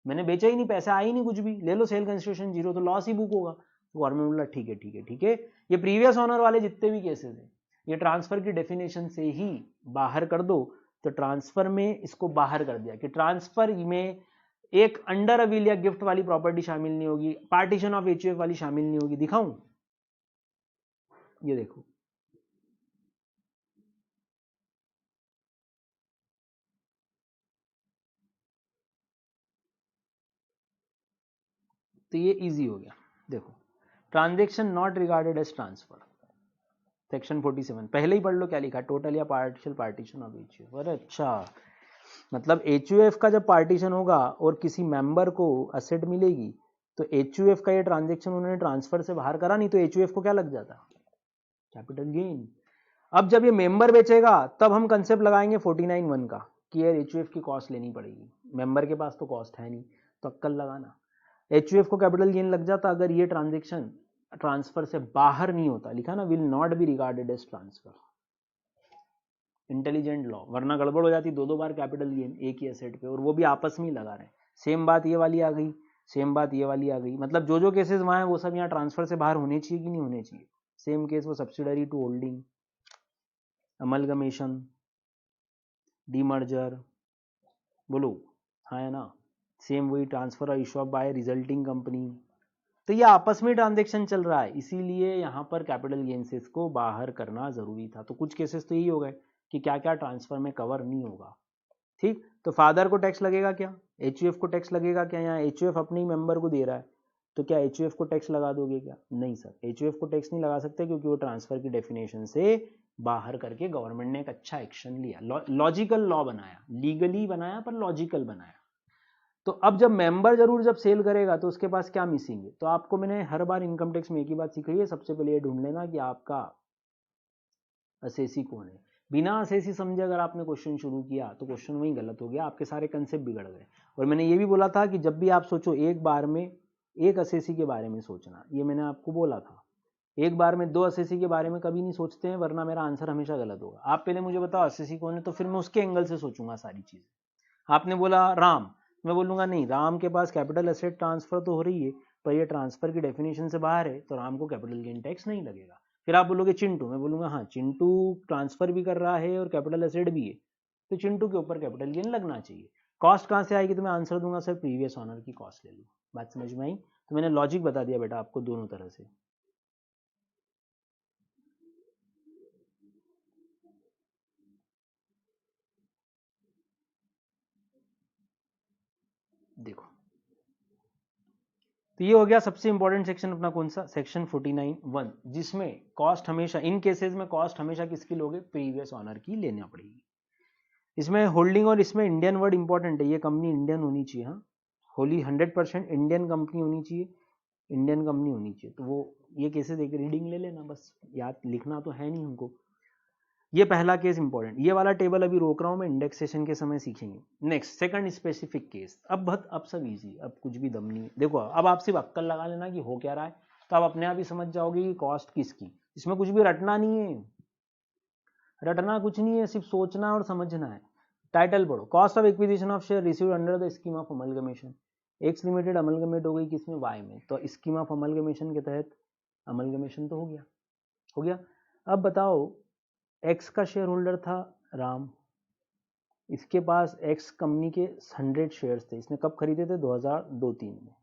मैंने बेचा ही नहीं, पैसा आई नहीं कुछ भी, ले लो सेल कंसिडरेशन 0, तो लॉस ही बुक होगा। गवर्नमेंट बोला ठीक है ठीक है ठीक है, ये प्रीवियस ऑनर वाले जितने भी केसेस हैं ये ट्रांसफर की डेफिनेशन से ही बाहर कर दो। तो ट्रांसफर में इसको बाहर कर दिया कि ट्रांसफर में एक अंडर अ विल या गिफ्ट वाली प्रॉपर्टी शामिल नहीं होगी, पार्टीशन ऑफ एचयूएफ वाली शामिल नहीं होगी। दिखाऊं? ये देखो, तो ये इजी हो गया। देखो, transaction not regarded as transfer, section 47 पहले ही पढ़ लो क्या लिखा, टोटल या पार्शियल पार्टीशन ऑफ एचयूएफ। अरे अच्छा, मतलब एचयूएफ का जब पार्टीशन होगा और किसी मेंबर को असेट मिलेगी तो एचयूएफ का ये ट्रांजेक्शन उन्होंने ट्रांसफर से बाहर करा, नहीं तो एचयूएफ को क्या लग जाता? Capital gain. अब जब ये मेंबर बेचेगा तब हम कंसेप्ट लगाएंगे 49(1) का कि यार एचयूएफ की कॉस्ट लेनी पड़ेगी, मेंबर के पास तो कॉस्ट है नहीं, तो अक्कल लगाना। एचयूएफ को कैपिटल गेन लग जाता अगर ये ट्रांजेक्शन ट्रांसफर से बाहर नहीं होता, लिखा ना, will not be regarded as transfer, intelligent law, वरना गड़बड़ हो जाती, 2 बार कैपिटल गेन एक ही एसेट पे, और वो भी आपस में ही लगा रहे हैं। सेम बात ये वाली आ गई, सेम बात ये वाली आ गई, मतलब जो जो केसेस वहां है वो सब यहाँ ट्रांसफर से बाहर होने चाहिए कि नहीं होने चाहिए? सेम केस वो subsidiary to holding, amalgamation, demerger, बोलो हाँ है ना? सेम वही ट्रांसफर और issue of by resulting company, तो ये आपस में ट्रांजेक्शन चल रहा है, इसीलिए यहाँ पर कैपिटल गेन से इसको बाहर करना जरूरी था। तो कुछ केसेस तो यही हो गए कि क्या क्या ट्रांसफर में कवर नहीं होगा, ठीक। तो फादर को टैक्स लगेगा क्या? एचयूएफ को टैक्स लगेगा क्या? यहाँ एचयूएफ अपने ही मेंबर को दे रहा है, तो क्या एचयूएफ को टैक्स लगा दोगे क्या? नहीं सर, एचयूएफ को टैक्स नहीं लगा सकते क्योंकि वो ट्रांसफर की डेफिनेशन से बाहर करके गवर्नमेंट ने एक अच्छा एक्शन लिया, लॉजिकल लॉ बनाया, लीगली बनाया पर लॉजिकल बनाया। तो अब जब मेंबर जरूर जब सेल करेगा तो उसके पास क्या मिसिंग है, तो आपको मैंने हर बार इनकम टैक्स में एक ही बात सिखाई है, सबसे पहले ये ढूंढ लेना कि आपका असेसी कौन है। बिना असेसी समझे अगर आपने क्वेश्चन शुरू किया तो क्वेश्चन वहीं गलत हो गया, आपके सारे कंसेप्ट बिगड़ गए। और मैंने ये भी बोला था कि जब भी आप सोचो एक बार में एक असेसी के बारे में सोचना, ये मैंने आपको बोला था। एक बार में दो असेसी के बारे में कभी नहीं सोचते हैं, वरना मेरा आंसर हमेशा गलत होगा। आप पहले मुझे बताओ असेसी कौन है, तो फिर मैं उसके एंगल से सोचूंगा सारी चीजें। आपने बोला राम, मैं बोलूंगा नहीं, राम के पास कैपिटल एसेट ट्रांसफर तो हो रही है पर ये ट्रांसफर की डेफिनेशन से बाहर है, तो राम को कैपिटल गेन टैक्स नहीं लगेगा। फिर आप बोलोगे चिंटू, मैं बोलूंगा हाँ चिंटू ट्रांसफर भी कर रहा है और कैपिटल एसेट भी है, तो चिंटू के ऊपर कैपिटल गेन लगना चाहिए। कॉस्ट कहाँ से आएगी, तो मैं आंसर दूंगा सर प्रीवियस ऑनर की कॉस्ट ले लो। बात समझ में आई? तो मैंने लॉजिक बता दिया बेटा आपको दोनों तरह से। देखो तो ये हो गया सबसे इंपॉर्टेंट सेक्शन अपना, कौन सा सेक्शन 49(1), जिसमें कॉस्ट हमेशा इन केसेस में कॉस्ट हमेशा किसकी लोगे, प्रीवियस ऑनर की लेना पड़ेगी। इसमें होल्डिंग और इसमें इंडियन वर्ड इंपॉर्टेंट है, ये कंपनी इंडियन होनी चाहिए, हाँ होली 100% इंडियन कंपनी होनी चाहिए, इंडियन कंपनी होनी चाहिए। तो वो ये केसेस एक रीडिंग ले लेना, बस याद लिखना तो है नहीं हमको। ये पहला केस इंपॉर्टेंट, ये वाला टेबल अभी रोक रहा हूं मैं, इंडेक्सेशन के समय सीखेंगे। नेक्स्ट सेकंड स्पेसिफिक केस, अब सब इजी, अब कुछ भी दम नहीं। देखो अब आप सिर्फ अक्कल लगा लेना कि हो क्या रहा है, तो आप अपने आप ही समझ जाओगे कि कॉस्ट किसकी। इसमें कुछ भी रटना नहीं है, रटना कुछ नहीं है, सिर्फ सोचना और समझना है। टाइटल पढ़ो, cost of acquisition of share received under the scheme of amalgamation. X limited amalgamate हो गई किसमें, वाई में, तो स्कीम ऑफ अमलगमेशन के तहत अमलगमेशन तो हो गया, हो गया। अब बताओ एक्स का शेयर होल्डर था राम, इसके पास एक्स कंपनी के 100 शेयर्स थे, इसने कब खरीदे थे, 2002-03 में।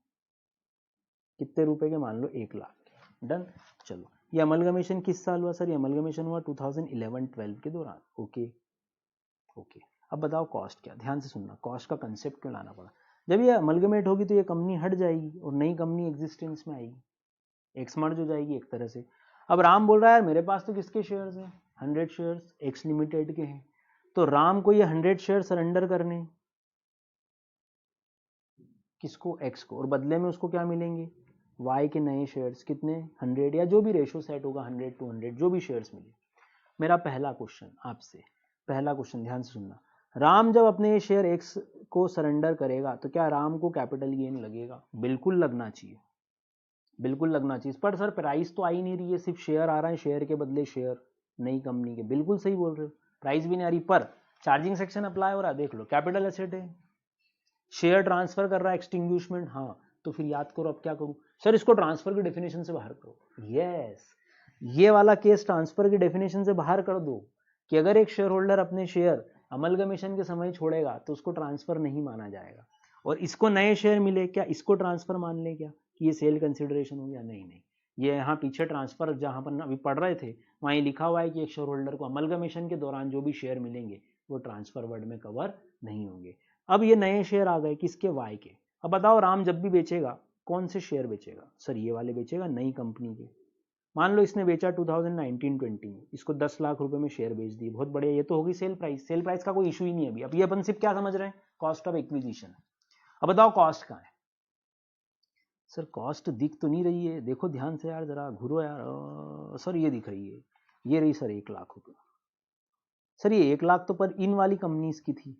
कितने रुपए के, मान लो 1 लाख के। डन। चलो ये अमलगमेशन किस साल हुआ सर, ये अमलगमेशन हुआ 2011-12 के दौरान। Okay okay. अब बताओ कॉस्ट क्या, ध्यान से सुनना, कॉस्ट का कंसेप्ट क्यों लाना पड़ा। जब ये अमलगमेट होगी तो ये कंपनी हट जाएगी और नई कंपनी एग्जिस्टेंस में आएगी, एक्स मर्ज हो जाएगी एक तरह से। अब राम बोल रहा है मेरे पास तो किसके शेयर्स हैं, 100 शेयर्स एक्स लिमिटेड के हैं, तो राम को ये 100 शेयर सरेंडर करने, किसको, एक्स को, और बदले में उसको क्या मिलेंगे, वाई के नए शेयर्स, कितने, 100, या जो भी रेशो सेट होगा 100-100 जो भी शेयर्स मिले। मेरा पहला क्वेश्चन आपसे, पहला क्वेश्चन ध्यान से सुनना, राम जब अपने शेयर एक्स को सरेंडर करेगा तो क्या राम को कैपिटल गेन लगेगा, बिल्कुल लगना चाहिए, बिल्कुल लगना चाहिए। पर सर प्राइस तो आ ही नहीं रही है, सिर्फ शेयर आ रहा है, शेयर के बदले शेयर नई कंपनी के, बिल्कुल सही बोल रहे हो, प्राइस भी नहीं आ रही, पर चार्जिंग सेक्शन अप्लाई हो रहा है, देख लो कैपिटल एसेट है, शेयर ट्रांसफर कर रहा है, एक्सटिंग्विशमेंट, हाँ तो फिर याद करो अब क्या करूं सर, इसको ट्रांसफर की डेफिनेशन से बाहर करो। यस, ये वाला केस ट्रांसफर की डेफिनेशन से बाहर कर दो, कि अगर एक शेयर होल्डर अपने शेयर अमलगमेशन के समय छोड़ेगा तो उसको ट्रांसफर नहीं माना जाएगा, और इसको नए शेयर मिले, क्या इसको ट्रांसफर मान ले क्या, कि ये सेल कंसिडरेशन हो गया, नहीं नहीं, ये यहाँ पीछे ट्रांसफर जहां पर अभी पढ़ रहे थे वहीं लिखा हुआ है कि एक शेयर होल्डर को अमलगमेशन के दौरान जो भी शेयर मिलेंगे वो ट्रांसफर वर्ड में कवर नहीं होंगे। अब ये नए शेयर आ गए किसके, वाई के। अब बताओ राम जब भी बेचेगा कौन से शेयर बेचेगा, सर ये वाले बेचेगा, नई कंपनी के। मान लो इसने बेचा 2019-20 में, इसको 10 लाख रुपए में शेयर बेच दिए, बहुत बढ़िया, ये तो होगी सेल प्राइस, सेल प्राइस का कोई इशू ही नहीं है अभी। अब ये अपन सिर्फ क्या समझ रहे हैं, कॉस्ट ऑफ एक्विजिशन। अब बताओ कॉस्ट कहाँ है, सर कॉस्ट दिख तो नहीं रही है, देखो ध्यान से यार, जरा घूरो यार, सर ये दिख रही है, ये रही सर 1 लाख रुपए। सर ये 1 लाख तो पर इन वाली कंपनीज की थी,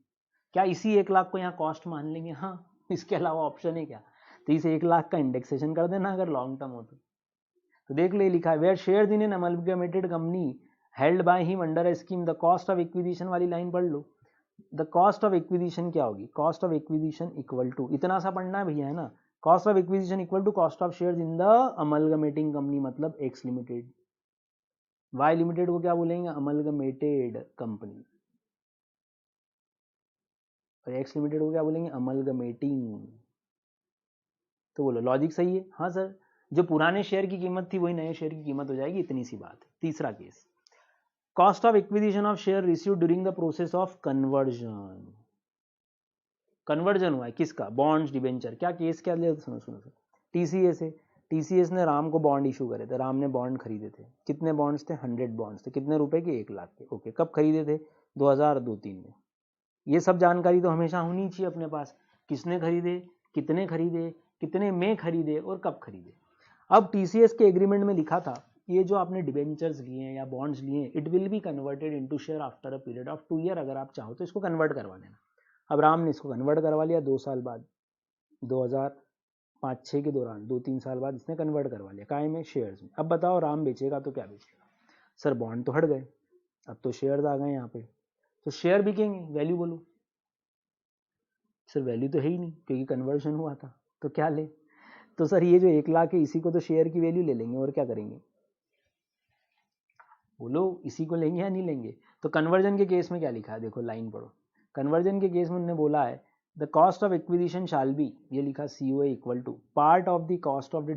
क्या इसी 1 लाख को यहाँ कॉस्ट मान लेंगे, हाँ इसके अलावा ऑप्शन है क्या, तो इस 1 लाख का इंडेक्सेशन कर देना अगर लॉन्ग टर्म हो तो देख लो ये लिखा है, where shares in an amalgamated company held by him under a scheme, the cost of acquisition वाली लाइन पढ़ लो। द कॉस्ट ऑफ एक्विजिशन क्या होगी, cost of acquisition equal to, इतना सा पढ़ना है भैया, है ना, cost of acquisition equal to cost of shares in the amalgamating company, मतलब एक्स लिमिटेड। वाई लिमिटेड को क्या बोलेंगे, अमलगमेटेड कंपनी, और एक्स लिमिटेड को क्या बोलेंगे, अमलगमेटिंग। तो बोलो लॉजिक सही है, हाँ सर, जो पुराने शेयर की कीमत थी वही नए शेयर की कीमत हो जाएगी, इतनी सी बात है। तीसरा case, cost of acquisition of share receive during the process of conversion. Conversion हुआ है किसका, बॉन्ड्स डिबेंचर, क्या केस क्या ले, सुनो सुनो सुनो, टीसीए से टीसीएस ने राम को बॉन्ड इशू करे थे, राम ने बॉन्ड खरीदे थे, कितने बॉन्ड्स थे? 100 बॉन्ड्स थे, कितने रुपए के? 1 लाख के। ओके, कब खरीदे थे? 2002-3 में। ये सब जानकारी तो हमेशा होनी चाहिए अपने पास, किसने खरीदे, कितने में खरीदे और कब खरीदे। अब टीसीएस के एग्रीमेंट में लिखा था ये जो आपने डिबेंचर्स लिए हैं या बॉन्ड्स लिए हैं, it will be converted into share after a period of 2 year. अगर आप चाहो तो इसको कन्वर्ट करवा लेना। अब राम ने इसको कन्वर्ट करवा लिया 2 साल बाद, 2005-6 के दौरान 2-3 साल बाद इसने कन्वर्ट करवा लिया, काय में? शेयर्स में। अब बताओ राम बेचेगा तो क्या बेचेगा? सर बॉन्ड तो हट गए, अब तो शेयर्स आ गए यहाँ पे, तो शेयर बिकेंगे, वैल्यू बोलो। सर वैल्यू तो है ही नहीं क्योंकि कन्वर्शन हुआ था, तो क्या ले? तो सर ये जो 1 लाख है इसी को तो शेयर की वैल्यू ले लेंगे, और क्या करेंगे? बोलो, इसी को लेंगे या नहीं लेंगे? तो कन्वर्जन के केस में क्या लिखा है, देखो लाइन पढ़ो। कन्वर्जन के केस में उन्होंने बोला है the cost of acquisition shall be, ये लिखा COA equal to part of the cost of the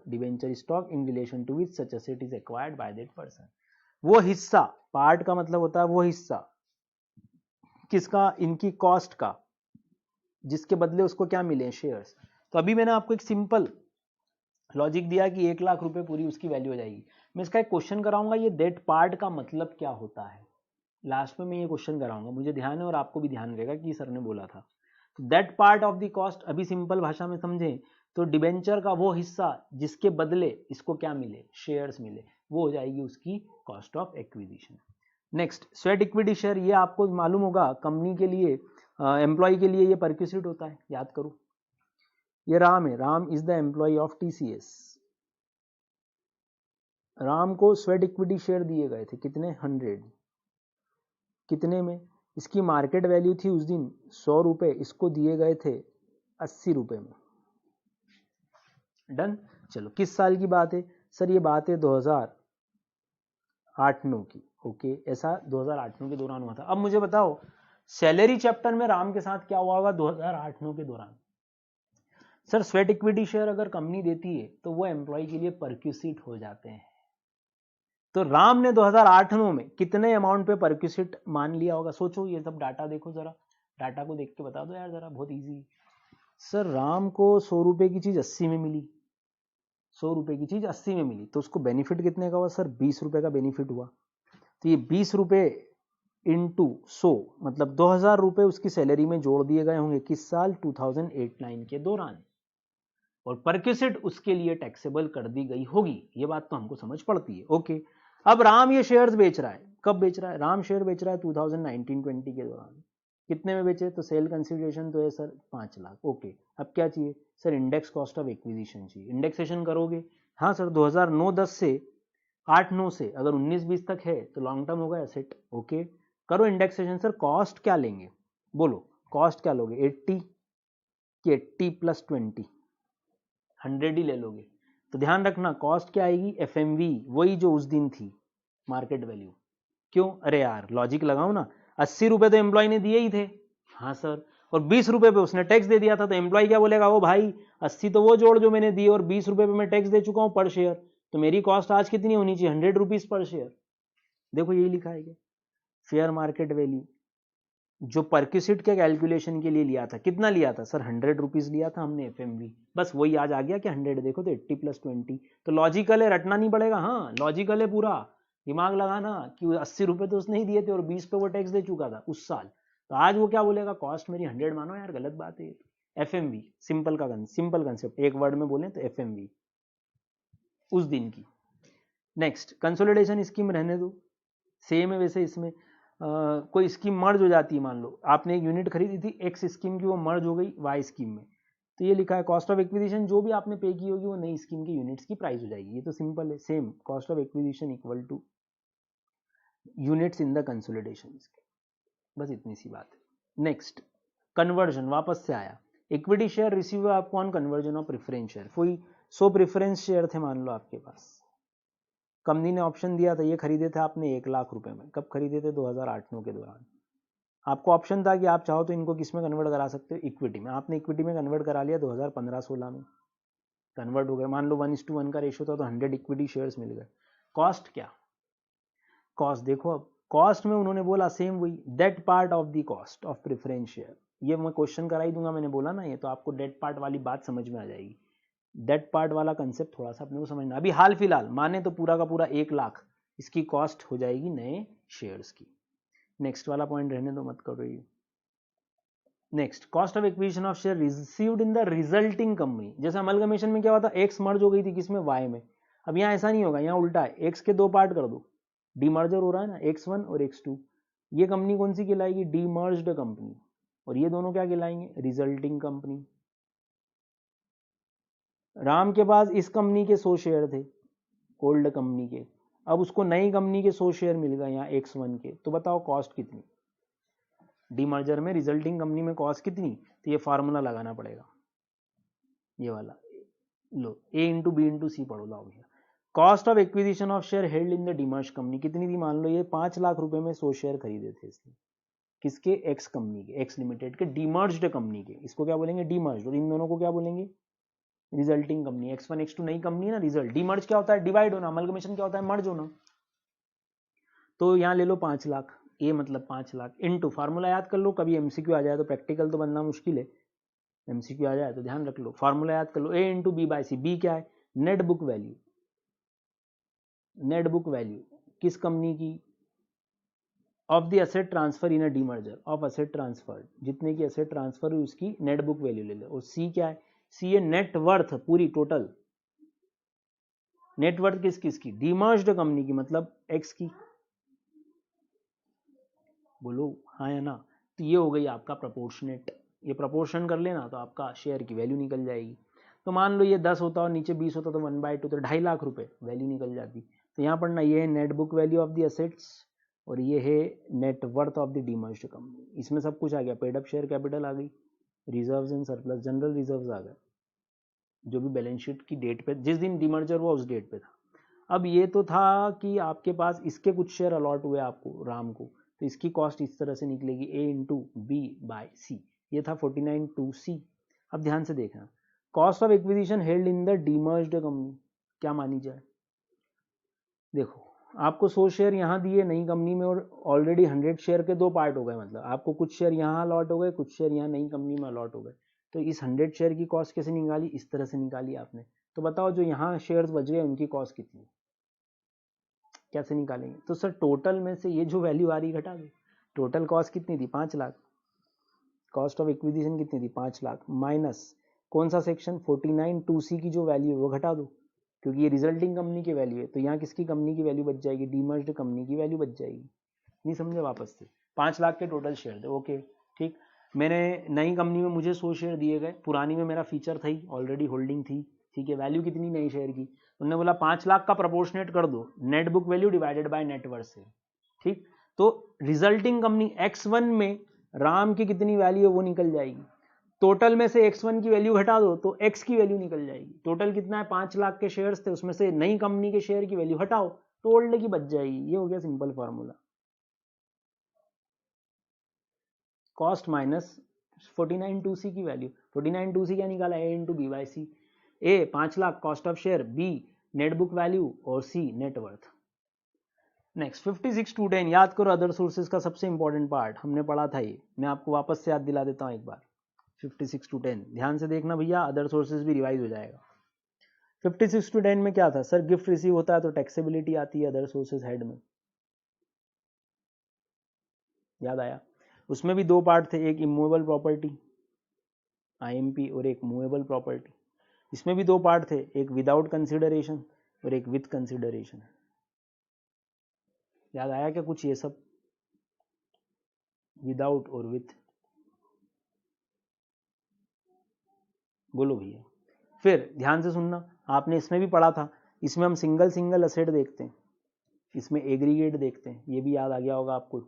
debenture stock in relation to which such asset is acquired by that person. वो हिस्सा, पार्ट का मतलब होता है वो हिस्सा, किसका? इनकी कॉस्ट का, जिसके बदले उसको क्या मिले? शेयर्स। तो अभी मैंने आपको एक सिंपल लॉजिक दिया कि 1 लाख रुपए पूरी उसकी वैल्यू हो जाएगी। मैं इसका एक क्वेश्चन कराऊंगा, ये दैट पार्ट का मतलब क्या होता है, लास्ट में मैं ये क्वेश्चन कराऊंगा, मुझे ध्यान है और आपको भी ध्यान रहेगा कि सर ने बोला था। तो that part of the cost, अभी सिंपल भाषा में समझें तो डिबेंचर का वो हिस्सा जिसके बदले इसको क्या मिले? शेयर्स मिले, वो हो जाएगी उसकी cost of acquisition. Next, sweat equity share, ये आपको मालूम होगा कंपनी के लिए, एम्प्लॉय के लिए ये परक्यूसिट होता है, याद करो। ये राम है, Ram is the employ of TCS. Ram को स्वेट इक्विटी शेयर दिए गए थे, कितने? 100। कितने में? इसकी मार्केट वैल्यू थी उस दिन 100 रुपए, इसको दिए गए थे 80 रुपए में। डन। चलो, किस साल की बात है? सर ये बात है 2008-9 की। ओके, ऐसा 2008-9 के दौरान हुआ था। अब मुझे बताओ सैलरी चैप्टर में राम के साथ क्या हुआ होगा 2008-9 के दौरान? सर स्वेट इक्विटी शेयर अगर कंपनी देती है तो वो एम्प्लॉय के लिए परक्यूसिट हो जाते हैं। तो राम ने 2008-9 में कितने अमाउंट पे परक्यूसिट मान लिया होगा? सोचो, ये सब डाटा देखो जरा, डाटा को देख के बता दो यार जरा, बहुत इजी। सर राम को 100 रुपए की चीज 80 में मिली, 100 रुपए की चीज 80 में मिली, तो उसको बेनिफिट कितने का हुआ? सर 20 रुपए का बेनिफिट हुआ। तो ये 20 रुपए इंटू 100 मतलब 2000 रुपए उसकी सैलरी में जोड़ दिए गए होंगे, किस साल? 2008-9 के दौरान। और परक्यूसिट उसके लिए टैक्सेबल कर दी गई होगी, ये बात तो हमको समझ पड़ती है। ओके, अब राम ये शेयर्स बेच रहा है, कब बेच रहा है? राम शेयर बेच रहा है 2019-20 के दौरान। कितने में बेचे? तो सेल कंसिडरेशन तो है सर 5 लाख। ओके, अब क्या चाहिए? Sir index cost of acquisition चाहिए। इंडेक्सेशन करोगे? हाँ सर, 2009-10 से 8-9 से अगर 19-20 तक है तो लॉन्ग टर्म होगा एसेट। ओके, करो इंडेक्सेशन। सर कॉस्ट क्या लेंगे? बोलो, कॉस्ट क्या लोगे? 80 कि 80 + 20? 100 ही ले लोगे। तो ध्यान रखना कॉस्ट क्या आएगी? FMV, वही जो उस दिन थी मार्केट वैल्यू। क्यों? अरे यार लॉजिक लगाओ ना, 80 रुपए तो एम्प्लॉय ने दिए ही थे। हाँ सर, और 20 रुपए पे उसने टैक्स दे दिया था, तो एम्प्लॉय क्या बोलेगा? ओ भाई 80 तो वो जोड़ जो मैंने दिए और 20 रुपए पे मैं टैक्स दे चुका हूं पर शेयर, तो मेरी कॉस्ट आज कितनी होनी चाहिए? 100 रुपीज पर शेयर। देखो यही लिखा है, फेयर मार्केट वैल्यू जो परक्यूसिट के कैलकुलेशन के लिए लिया था, कितना लिया था? सर 100 रुपीज लिया था हमने FMV, बस वही आज आ गया कि 100। देखो तो 80 + 20, तो लॉजिकल है, रटना नहीं पड़ेगा। हाँ लॉजिकल है, पूरा दिमाग लगाना कि 80 रुपए तो उसने ही दिए थे और 20 पे वो टैक्स दे चुका था उस साल, तो आज वो क्या बोलेगा? कॉस्ट मेरी 100 मानो यार, गलत बात है। FMV सिंपल कंसेप्ट, एक वर्ड में बोले तो FMV उस दिन की। नेक्स्ट, कंसोलिडेशन स्कीम रहने दो, सेम है वैसे इसमें। कोई स्कीम मर्ज हो जाती है, मान लो आपने एक यूनिट खरीदी थी एक्स स्कीम की, वो मर्ज हो गई वाई स्कीम में, तो ये लिखा है कॉस्ट ऑफ एक्विजिशन जो भी आपने पे की होगी वो नई स्कीम की यूनिट्स की प्राइस हो जाएगी। ये तो सिंपल है, same cost of acquisition equal two units in the consolidation, बस इतनी सी बात है। नेक्स्ट, कन्वर्जन, वापस से आया। Equity share receive upon conversion of preference share. कोई 100 प्रेफरेंस शेयर थे मान लो आपके पास, कंपनी ने ऑप्शन दिया था, ये खरीदे थे आपने 1 लाख रुपए में, कब खरीदे थे? 2008-9 के दौरान। आपको ऑप्शन था कि आप चाहो तो इनको किस में कन्वर्ट करा सकते हो? इक्विटी में। आपने इक्विटी में कन्वर्ट करा लिया, 2015-16 में कन्वर्ट हो गए। मान लो 1:1 का रेशियो था तो 100 इक्विटी शेयर्स मिल गए। कॉस्ट क्या? कॉस्ट देखो, अब कॉस्ट में उन्होंने बोला सेम वही, debt part of the cost of preference share. ये मैं क्वेश्चन करा ही दूंगा, मैंने बोला ना, ये तो आपको डेट पार्ट वाली बात समझ में आ जाएगी। दैट पार्ट वाला कंसेप्ट थोड़ा सा अपने को समझना। अभी हाल फिलहाल माने तो पूरा का पूरा 1 लाख इसकी कॉस्ट हो जाएगी नए शेयर्स की। नेक्स्ट वाला पॉइंट रहने दो, मत करो ये। Next, cost of acquisition of share received in the resulting company. जैसे अमलगमेशन में क्या हुआ था, एक्स मर्ज हो गई थी किसमें, वाई में। अब यहाँ ऐसा नहीं होगा, यहाँ उल्टा है, एक्स के 2 पार्ट कर दो, डीमर्जर हो रहा है ना, x1 और x2। ये कंपनी कौन सी कहलाएगी, डीमर्ज्ड कंपनी, और ये दोनों क्या कहलाएंगे, रिजल्टिंग कंपनी। राम के पास इस कंपनी के 100 शेयर थे, ओल्ड कंपनी के, अब उसको नई कंपनी के 100 शेयर मिल गए यहाँ x1 के, तो बताओ कॉस्ट कितनी, डीमर्जर में रिजल्टिंग कंपनी में कॉस्ट कितनी, तो ये फार्मूला लगाना पड़ेगा, ये वाला लो, a इंटू बी इंटू सी पढ़ो, लाओ भैया। Cost of acquisition of share held in the demerge company कितनी थी, मान लो ये 5 लाख रुपए में 100 शेयर खरीदे थे इसने, किसके, एक्स कंपनी के, एक्स लिमिटेड के, डीमर्ज्ड कंपनी के, इसको क्या बोलेंगे, डीमर्ज्ड, और इन दोनों को क्या बोलेंगे, रिजल्टिंग कंपनी। x1 x2 नई कंपनी है ना, रिजल्ट। डीमर्ज क्या होता है, डिवाइड होना, अमलगमेशन क्या होता है, मर्ज होना। तो यहाँ ले लो 5 लाख, ए मतलब 5 लाख, इनटू, फार्मूला याद कर लो, कभी एमसीक्यू आ जाए तो, प्रैक्टिकल तो बनना मुश्किल है, एमसीक्यू आ जाए तो ध्यान रख लो, फार्मूला याद कर लो, A into B by C. B क्या है, net book value, net book value किस कंपनी की, of the asset transfer in a demerger, of asset transfer, जितने की एसेट ट्रांसफर हुई उसकी नेट बुक वैल्यू ले लो। और सी क्या है, सी है नेट वर्थ, पूरी टोटल नेटवर्थ किस किस की, डीमर्ज्ड कंपनी की, मतलब एक्स की, बोलो हाँ या ना। तो ये हो गई आपका प्रोपोर्शनेट, ये प्रोपोर्शन कर लेना तो आपका शेयर की वैल्यू निकल जाएगी। तो मान लो ये 10 होता और नीचे 20 होता तो 1/2, तो 2.5 लाख रुपए वैल्यू निकल जाती। तो यहाँ पढ़ना, ये है net book value of the assets और ये है net worth of the demerged company. इसमें सब कुछ आ गया, पेड अप शेयर कैपिटल आ गई, reserves and surplus, general reserves आ गए, जो भी बैलेंस शीट की डेट पे जिस दिन डीमर्जर हुआ उस डेट पे था। अब ये तो था कि आपके पास इसके कुछ शेयर अलॉट हुए आपको, राम को, तो इसकी कॉस्ट इस तरह से निकलेगी, a into B by C, ये था 49/2c। अब ध्यान से देखना, cost of acquisition held in the demerged company क्या मानी जाए। देखो आपको 100 शेयर यहाँ दिए नई कंपनी में और ऑलरेडी 100 शेयर के 2 पार्ट हो गए, मतलब आपको कुछ शेयर यहाँ अलॉट हो गए, कुछ शेयर यहाँ नई कंपनी में अलॉट हो गए। तो इस 100 शेयर की कॉस्ट कैसे निकाली, इस तरह से निकाली आपने। तो बताओ जो यहाँ शेयर्स बच गए उनकी कॉस्ट कितनी, कैसे निकालेंगे। तो सर टोटल में से ये जो वैल्यू आ रही घटा दो, टोटल कॉस्ट कितनी थी 5 लाख, कॉस्ट ऑफ एक्विजिशन कितनी थी 5 लाख, माइनस कौन सा सेक्शन 49/2c की जो वैल्यू है वो घटा दो, क्योंकि ये रिजल्टिंग कंपनी की वैल्यू है। तो यहाँ किसकी कंपनी की वैल्यू बच जाएगी, डीमर्ज्ड कंपनी की वैल्यू बच जाएगी। नहीं समझे, वापस से 5 लाख के टोटल शेयर थे, ओके ठीक। मैंने नई कंपनी में मुझे 100 शेयर दिए गए, पुरानी में मेरा फीचर था ही, ऑलरेडी होल्डिंग थी, ठीक है। वैल्यू कितनी नई शेयर की, उन्होंने बोला 5 लाख का प्रोपोर्शनेट कर दो, net book value divided by net worth से, ठीक। तो रिजल्टिंग कंपनी x1 में राम की कितनी वैल्यू है वो निकल जाएगी, टोटल में से x1 की वैल्यू घटा दो तो x की वैल्यू निकल जाएगी। टोटल कितना है, 5 लाख के शेयर्स थे, उसमें से नई कंपनी के शेयर की वैल्यू हटाओ तो ओल्ड की बच जाएगी। ये हो गया simple formula, cost minus 49/2c की वैल्यू। 49/2c क्या निकाला, a into B by C. A 5 lakh cost of share, B net book value और सी नेट वर्थ। नेक्स्ट 56/10 याद करो, अदर सोर्सेज का सबसे इंपॉर्टेंट पार्ट हमने पढ़ा था, ये मैं आपको वापस से याद दिला देता हूं एक बार। 56/10 ध्यान से देखना भैया, अदर सोर्सेज भी रिवाइज हो जाएगा। 56/10 में क्या था सर, गिफ्ट रिसीव होता है तो टैक्सेबिलिटी आती है अदर सोर्सेज हेड में, याद आया। उसमें भी 2 पार्ट थे, एक इमूवेबल प्रॉपर्टी IMP और एक मूवेबल प्रॉपर्टी। इसमें भी 2 पार्ट थे, एक विदाउट कंसिडरेशन और एक विथ कंसिडरेशन। याद आया क्या कुछ, ये सब विदाउट और विथ, बोलो भैया। फिर ध्यान से सुनना, आपने इसमें भी पढ़ा था, इसमें हम सिंगल सिंगल असेट देखते हैं, इसमें एग्रीगेट देखते हैं, ये भी याद आ गया होगा आपको,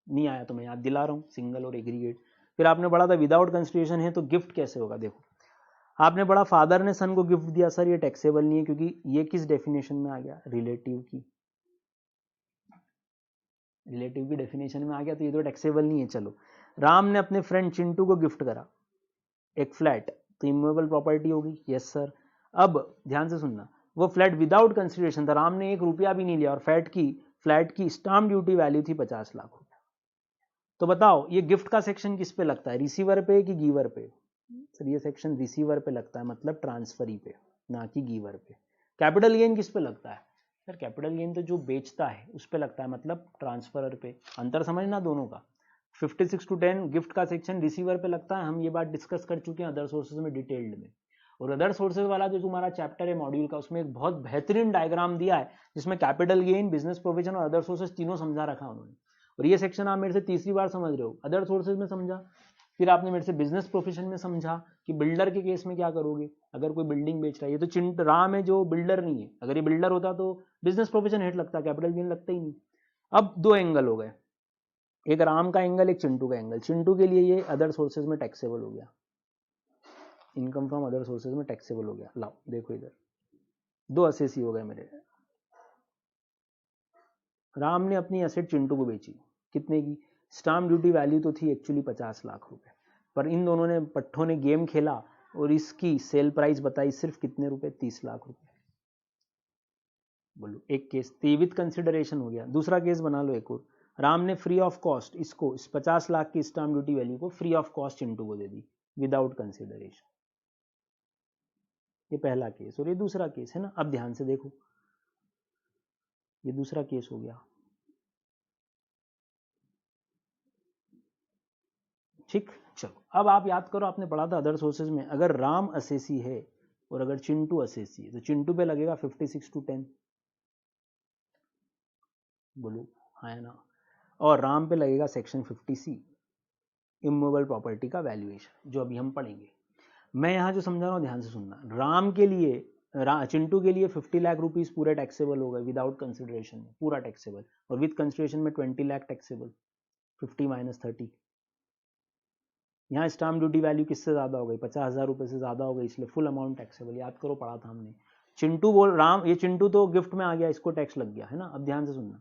नहीं आया तो मैं याद दिला रहा हूँ, सिंगल और एग्रीगेट। फिर आपने पढ़ा था विदाउट कंसिडरेशन है तो गिफ्ट कैसे होगा। देखो आपने पढ़ा फादर ने सन को गिफ्ट दिया, सर ये टैक्सेबल नहीं है, क्योंकि ये किस डेफिनेशन में आ गया, रिलेटिव की, रिलेटिव की डेफिनेशन में आ गया, तो ये तो टैक्सेबल नहीं है। चलो राम ने अपने फ्रेंड चिंटू को गिफ्ट करा एक फ्लैट, तो इमूवेबल प्रॉपर्टी होगी, यस सर। अब ध्यान से सुनना, वो फ्लैट विदाउट कंसिडरेशन था, राम ने 1 रुपया भी नहीं लिया, और फ्लैट की स्टाम्प ड्यूटी वैल्यू थी 50 लाख रुपया। तो बताओ ये गिफ्ट का सेक्शन किस पे लगता है, रिसीवर पे कि गिवर पे, सर ये सेक्शन रिसीवर पे लगता है, मतलब ट्रांसफरी पे, ना कि गिवर पे। कैपिटल गेन किस पे लगता है? सर कैपिटल गेन तो जो बेचता है उस पे लगता है, मतलब ट्रांसफरर पे। अंतर समझना दोनों का। 56 to 10 गिफ्ट का सेक्शन रिसीवर पे लगता है, हम ये बात डिस्कस कर चुके हैं अदर सोर्सेज में डिटेल्ड में। और अदर सोर्सेज वाला जो तुम्हारा चैप्टर है मॉड्यूल का, उसमें एक बहुत बेहतरीन डायग्राम दिया है जिसमें कैपिटल गेन, बिजनेस प्रोविजन और अदर सोर्सेज तीनों समझा रखा उन्होंने। और ये सेक्शन आप मेरे से तीसरी बार समझ रहे हो। अदर सोर्सेज में समझा, फिर आपने मेरे से बिजनेस प्रोफेशन में समझा कि बिल्डर के केस में क्या करोगे अगर कोई बिल्डिंग बेच रहा है। ये तो राम है जो बिल्डर नहीं है, अगर ये बिल्डर होता तो बिजनेस प्रोफेशन हेड लगता, कैपिटल गेन लगता ही नहीं। अब दो एंगल हो गए, एक राम का एंगल, एक चिंटू का एंगल। चिंटू के लिए ये अदर सोर्सेज में टैक्सेबल हो गया, इनकम फ्रॉम अदर सोर्सेज में टैक्सेबल हो गया। लाओ देखो इधर, दो असेसी हो गए मेरे। राम ने अपनी एसेट चिंटू को बेची, कितने की? स्टाम्प ड्यूटी वैल्यू तो थी एक्चुअली 50 लाख रुपए, पर इन दोनों ने पट्ठों ने गेम खेला और इसकी सेल प्राइस बताई सिर्फ कितने रुपए? 30 लाख रुपए। बोलो, एक केस विद कंसिडरेशन हो गया। दूसरा केस बना लो एक और, राम ने फ्री ऑफ कॉस्ट इसको, इस 50 लाख की स्टाम्प ड्यूटी वैल्यू को फ्री ऑफ कॉस्ट चिंटू को दे दी विदाउट कंसिडरेशन। ये पहला केस और ये दूसरा केस है ना। अब ध्यान से देखो, ये दूसरा केस हो गया, ठीक। चलो अब आप याद करो, आपने पढ़ा था अदर सोर्सेज में, अगर राम असेसी है और अगर चिंटू असेसी है तो चिंटू पे लगेगा 56 to 10। बोलो हाँ या ना। और राम पे लगेगा सेक्शन 50C, इमूवेबल प्रॉपर्टी का वैल्यूएशन, जो अभी हम पढ़ेंगे। मैं यहाँ जो समझा रहा हूँ ध्यान से सुनना। राम के लिए, चिंटू के लिए 50 लाख रुपीज पूरे टैक्सेबल हो गए विदाउट कंसिडरेशन, पूरा टैक्सेबल, और विद कंसिडरेशन में 20 लाख टैक्सेबल, 50 - 30। यहाँ स्टाम्प ड्यूटी वैल्यू किससे ज्यादा हो गई? 50,000 रुपए से ज्यादा हो गई, इसलिए फुल अमाउंट टैक्सेबल। याद करो, पढ़ा था हमने। चिंटू बोल, राम, ये चिंटू तो गिफ्ट में आ गया, इसको टैक्स लग गया है ना। अब ध्यान से सुनना,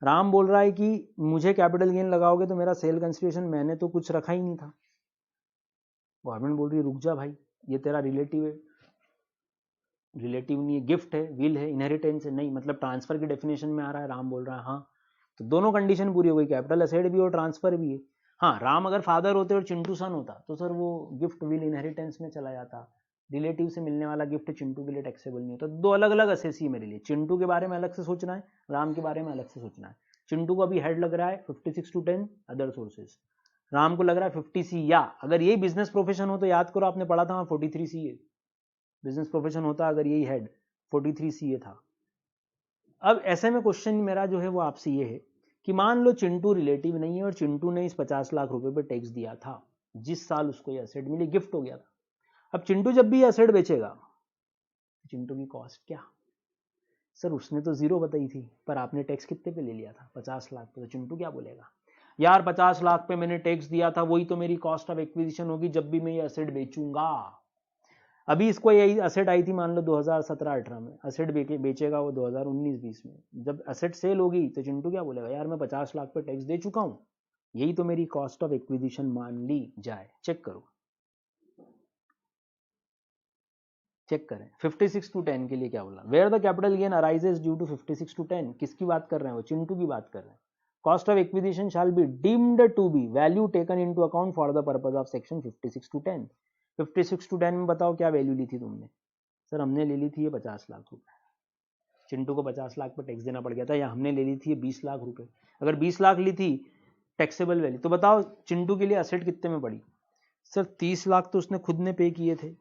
राम बोल रहा है कि मुझे कैपिटल गेन लगाओगे तो मेरा सेल कंसिडरेशन, मैंने तो कुछ रखा ही नहीं था। गवर्नमेंट बोल रही है रुक जा भाई, ये तेरा रिलेटिव है। रिलेटिव नहीं है, गिफ्ट है, विल है, इनहेरिटेंस है, नहीं मतलब ट्रांसफर की डेफिनेशन में आ रहा है। राम बोल रहा है हाँ, तो दोनों कंडीशन पूरी हो गई, कैपिटल एसेट भी और ट्रांसफर भी है। हाँ, राम अगर फादर होते और चिंटू सन होता तो सर वो गिफ्ट विल इनहेरिटेंस में चला जाता, रिलेटिव से मिलने वाला गिफ्ट चिंटू के लिए टैक्सेबल नहीं होता। दो अलग अलग असेसी मेरे लिए, चिंटू के बारे में अलग से सोचना है, राम के बारे में अलग से सोचना है। चिंटू को अभी हेड लग रहा है 56 to 10 अदर सोर्सेज, राम को लग रहा है 50C। या अगर यही बिजनेस प्रोफेशन हो तो याद करो, आपने पढ़ा था 43C है बिजनेस प्रोफेशन होता, अगर यही हेड 43CA था। अब ऐसे में क्वेश्चन मेरा जो है वो आपसे ये है कि मान लो चिंटू रिलेटिव नहीं है और चिंटू ने इस 50 लाख रुपए पे टैक्स दिया था जिस साल उसको ये एसेट मिली, गिफ्ट हो गया था। अब चिंटू जब भी ये एसेट बेचेगा, चिंटू की कॉस्ट क्या? सर उसने तो जीरो बताई थी, पर आपने टैक्स कितने पे ले लिया था? 50 लाख पे। तो चिंटू क्या बोलेगा? यार 50 लाख पे मैंने टैक्स दिया था, वही तो मेरी कॉस्ट ऑफ एक्विजिशन होगी जब भी मैं ये एसेट बेचूंगा। अभी इसको यही एसेट आई थी मान लो 2017-18 में, एसेट बेचेगा वो 2019-20 में। जब एसेट सेल होगी तो चिंटू क्या बोलेगा? यार मैं 50 लाख पे टैक्स दे चुका हूं, यही तो मेरी कॉस्ट ऑफ एक्विजिशन मान ली जाए। चेक करो, चेक करें 56 to 10 के लिए क्या बोला, where the capital gain arises due to 56 to 10। किसकी बात कर रहे हैं वो? चिंटू की बात कर रहे हैं। Cost of acquisition shall be deemed to be value taken into account for the purpose of section 56 to 10। 56 to 10 में बताओ क्या वैल्यू ली थी तुमने? सर हमने ले ली थी ये 50 लाख रुपए, चिंटू को 50 लाख पर टैक्स देना पड़ गया था, या हमने ले ली थी ये 20 लाख रुपए। अगर 20 लाख ली थी टैक्सेबल वैल्यू, तो बताओ चिंटू के लिए एसेट कितने में पड़ी? सर 30 लाख तो उसने खुद ने पे किए थे,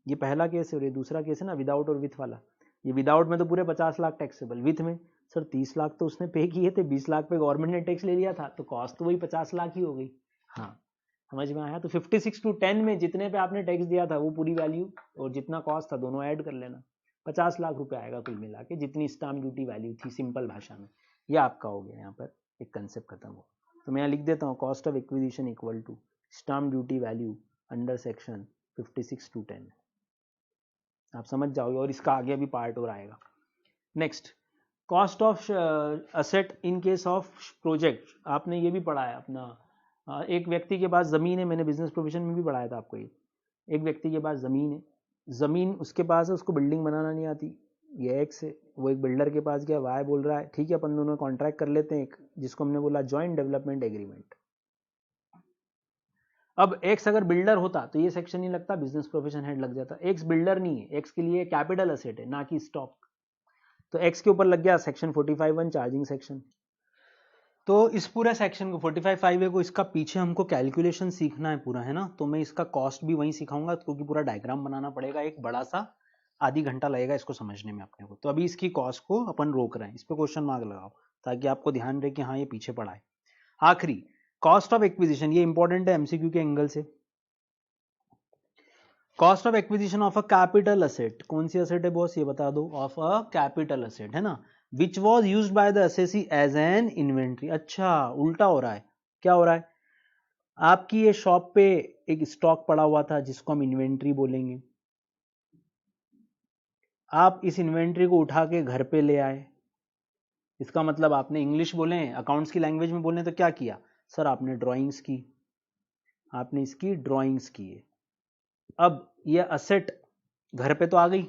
ये पहला केस है। और ये दूसरा केस है ना विदाउट और विथ वाला। ये विदाउट में तो पूरे 50 लाख टैक्सेबल, विथ में सर 30 लाख तो उसने पे किए थे, 20 लाख पे गवर्नमेंट ने टैक्स ले लिया था, तो कॉस्ट तो वही 50 लाख ही हो गई। हाँ समझ में आया? तो 56 to 10 में जितने पे आपने टैक्स दिया था वो पूरी वैल्यू और जितना कॉस्ट था दोनों ऐड कर लेना, 50 लाख रुपए आएगा कुल मिला के, जितनी स्टाम्प ड्यूटी वैल्यू थी सिंपल भाषा में। यह आपका हो गया, यहाँ पर एक कंसेप्ट खत्म हो। तो मैं यहाँ लिख देता हूँ, cost of acquisition equal to stamp duty value under section 56 to 10। आप समझ जाओगे, और इसका आगे भी पार्ट और आएगा। Next, cost of asset in case of project. आपने ये भी पढ़ा है अपना, एक व्यक्ति के पास ज़मीन है, मैंने बिजनेस प्रोविजन में भी पढ़ाया था आपको ये। एक व्यक्ति के पास ज़मीन है, ज़मीन उसके पास है, उसको बिल्डिंग बनाना नहीं आती, ये एक्स है। वो एक बिल्डर के पास गया, वाई बोल रहा है ठीक है अपन दोनों कॉन्ट्रैक्ट कर लेते हैं, एक जिसको हमने बोला जॉइंट डेवलपमेंट एग्रीमेंट। अब एक्स अगर बिल्डर होता तो ये सेक्शन नहीं लगता, बिजनेस प्रोफेशन हेड लग जाता। एक्स बिल्डर नहीं है, एक्स के लिए कैपिटल एसेट है ना कि स्टॉक, तो एक्स के ऊपर लग गया सेक्शन 45(1) चार्जिंग सेक्शन। तो इस पूरे सेक्शन को 45(5) को इसका पीछे हमको कैलकुलेशन सीखना है पूरा, है ना। तो मैं इसका कॉस्ट भी वहीं सिखाऊंगा क्योंकि पूरा डायग्राम बनाना पड़ेगा, एक बड़ा सा आधी घंटा लगेगा इसको समझने में अपने को। तो अभी इसकी कॉस्ट को अपन रोक रहे हैं, इस पर क्वेश्चन मार्क लगाओ ताकि आपको ध्यान रहे कि हाँ ये पीछे पड़ा है। आखिरी कॉस्ट ऑफ एक्विजिशन, ये इंपॉर्टेंट है एमसीक्यू के एंगल से। Cost of acquisition of a capital asset, कौन सी असेट है बॉस ये बता दो, ऑफ अ कैपिटल असेट, है ना, which was use by the assessee as an inventory. अच्छा उल्टा हो रहा है, क्या हो रहा है, आपकी ये शॉप पे एक स्टॉक पड़ा हुआ था जिसको हम इन्वेंट्री बोलेंगे, आप इस इन्वेंट्री को उठा के घर पे ले आए, इसका मतलब आपने इंग्लिश बोले, अकाउंट्स की लैंग्वेज में बोले तो क्या किया सर, आपने ड्राइंग्स की, आपने इसकी ड्राइंग्स की है। अब ये असेट घर पे तो आ गई,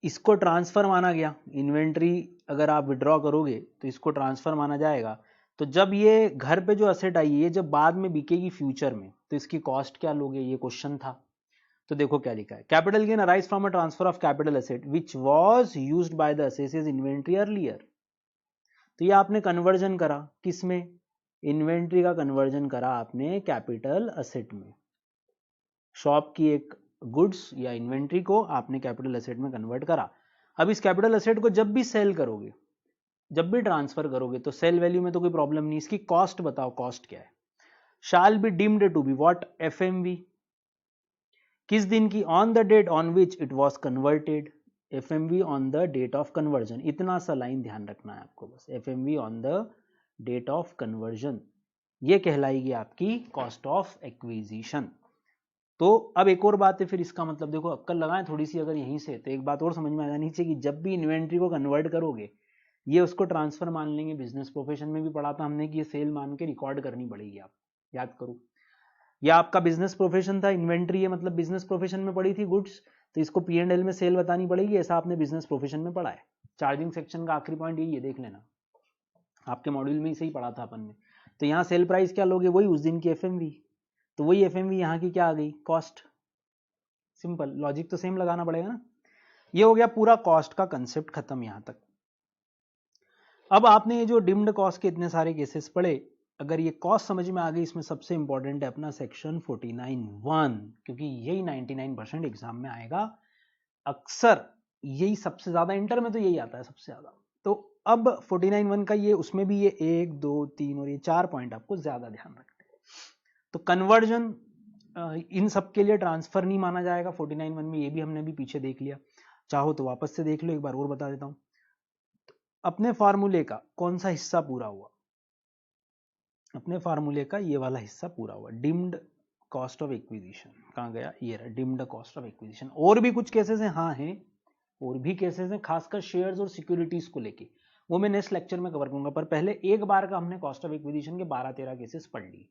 इसको ट्रांसफर माना गया, इन्वेंट्री अगर आप विड्रॉ करोगे तो इसको ट्रांसफर माना जाएगा। तो जब ये घर पे जो असेट आई ये जब बाद में बिकेगी फ्यूचर में तो इसकी कॉस्ट क्या लोगे, ये क्वेश्चन था। तो देखो क्या लिखा है, capital gain arise from a transfer of capital asset which was used by the assessees inventory earlier. तो ये आपने कन्वर्जन करा किसमें, इन्वेंट्री का कन्वर्जन करा आपने कैपिटल असेट में, शॉप की एक गुड्स या इन्वेंट्री को आपने कैपिटल एसेट में कन्वर्ट करा। अब इस कैपिटल एसेट को जब भी सेल करोगे, जब भी ट्रांसफर करोगे तो सेल वैल्यू में तो कोई प्रॉब्लम नहीं, इसकी कॉस्ट बताओ, कॉस्ट क्या है, shall be deemed to be what, FMV, किस दिन की, on the date on which it was converted, FMV on the date of conversion, इतना सा लाइन ध्यान रखना है आपको बस, FMV on the date of conversion, ये कहलाएगी आपकी कॉस्ट ऑफ एक्विजिशन। तो अब एक और बात है फिर, इसका मतलब देखो अक्कल लगाएं थोड़ी सी अगर यहीं से, तो एक बात और समझ में आ जानी चाहिए कि जब भी इन्वेंट्री को कन्वर्ट करोगे ये उसको ट्रांसफर मान लेंगे, बिजनेस प्रोफेशन में भी पढ़ा था हमने कि ये सेल मान के रिकॉर्ड करनी पड़ेगी, आप याद करो। या आपका बिजनेस प्रोफेशन था, इन्वेंट्री है मतलब बिजनेस प्रोफेशन में पड़ी थी गुड्स, तो इसको P&L में सेल बतानी पड़ेगी, ऐसा आपने बिजनेस प्रोफेशन में पढ़ा है। चार्जिंग सेक्शन का आखिरी पॉइंट यही है, देख लेना आपके मॉड्यूल में ही सही पढ़ा था अपन ने। तो यहाँ सेल प्राइस क्या लोगे, वही उस दिन की एफएमवी, तो वही एफएमवी यहाँ की क्या आ गई, कॉस्ट। सिंपल लॉजिक तो सेम लगाना पड़ेगा ना। ये हो गया पूरा कॉस्ट का कंसेप्ट खत्म यहां तक। अब आपने ये जो डिम्ड कॉस्ट के इतने सारे केसेस पढ़े, अगर ये कॉस्ट समझ में आ गई, इसमें सबसे इंपॉर्टेंट है अपना सेक्शन 49(1), क्योंकि यही 99% एग्जाम में आएगा, अक्सर यही सबसे ज्यादा, इंटर में तो यही आता है सबसे ज्यादा। तो अब 49(1) का ये, उसमें भी ये 1 2 3 और ये 4 पॉइंट आपको ज्यादा ध्यान रखते हैं। तो कन्वर्जन इन सब के लिए ट्रांसफर नहीं माना जाएगा 49(1) में, ये भी हमने भी पीछे देख लिया, चाहो तो वापस से देख लो, एक बार और बता देता हूं। अपने फार्मूले का कौन सा हिस्सा पूरा हुआ, अपने फार्मूले का ये वाला हिस्सा पूरा हुआ, डिम्ड कॉस्ट ऑफ एक्विजिशन, कहां गया, ये रहा डिम्ड कॉस्ट ऑफ एक्विजिशन। और भी कुछ केसेस हैं, हाँ हैं, और भी केसेस हैं, खासकर शेयर्स और सिक्योरिटीज को लेके, वो मैं नेक्स्ट लेक्चर में कवर करूंगा। पर पहले एक बार का हमने कॉस्ट ऑफ एक्विजिशन के 12-13 केसेस पढ़ लिए,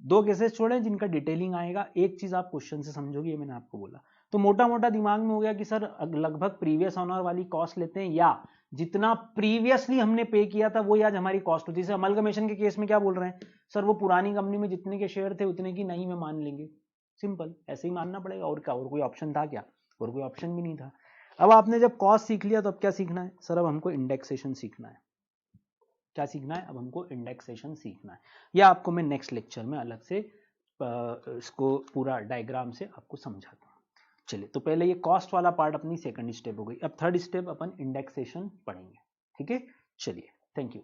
2 केसेस छोड़े जिनका डिटेलिंग आएगा। एक चीज आप क्वेश्चन से समझोगे, ये मैंने आपको बोला, तो मोटा मोटा दिमाग में हो गया कि सर लगभग प्रीवियस ऑनर वाली कॉस्ट लेते हैं, या जितना प्रीवियसली हमने पे किया था वही आज हमारी कॉस्ट होती है। जैसे अमलगमेशन के केस में क्या बोल रहे हैं सर, वो पुरानी कंपनी में जितने के शेयर थे उतने की नहीं में मान लेंगे, सिंपल ऐसे ही मानना पड़ेगा, और क्या, और कोई ऑप्शन था क्या, और कोई ऑप्शन भी नहीं था। अब आपने जब कॉस्ट सीख लिया तो अब क्या सीखना है सर, अब हमको इंडेक्सेशन सीखना है। क्या सीखना है, अब हमको इंडेक्सेशन सीखना है। यह आपको मैं नेक्स्ट लेक्चर में अलग से इसको पूरा डायग्राम से आपको समझाता हूँ। चलिए, तो पहले ये कॉस्ट वाला पार्ट अपनी सेकंड स्टेप हो गई, अब थर्ड स्टेप अपन इंडेक्सेशन पढ़ेंगे, ठीक है। चलिए, थैंक यू।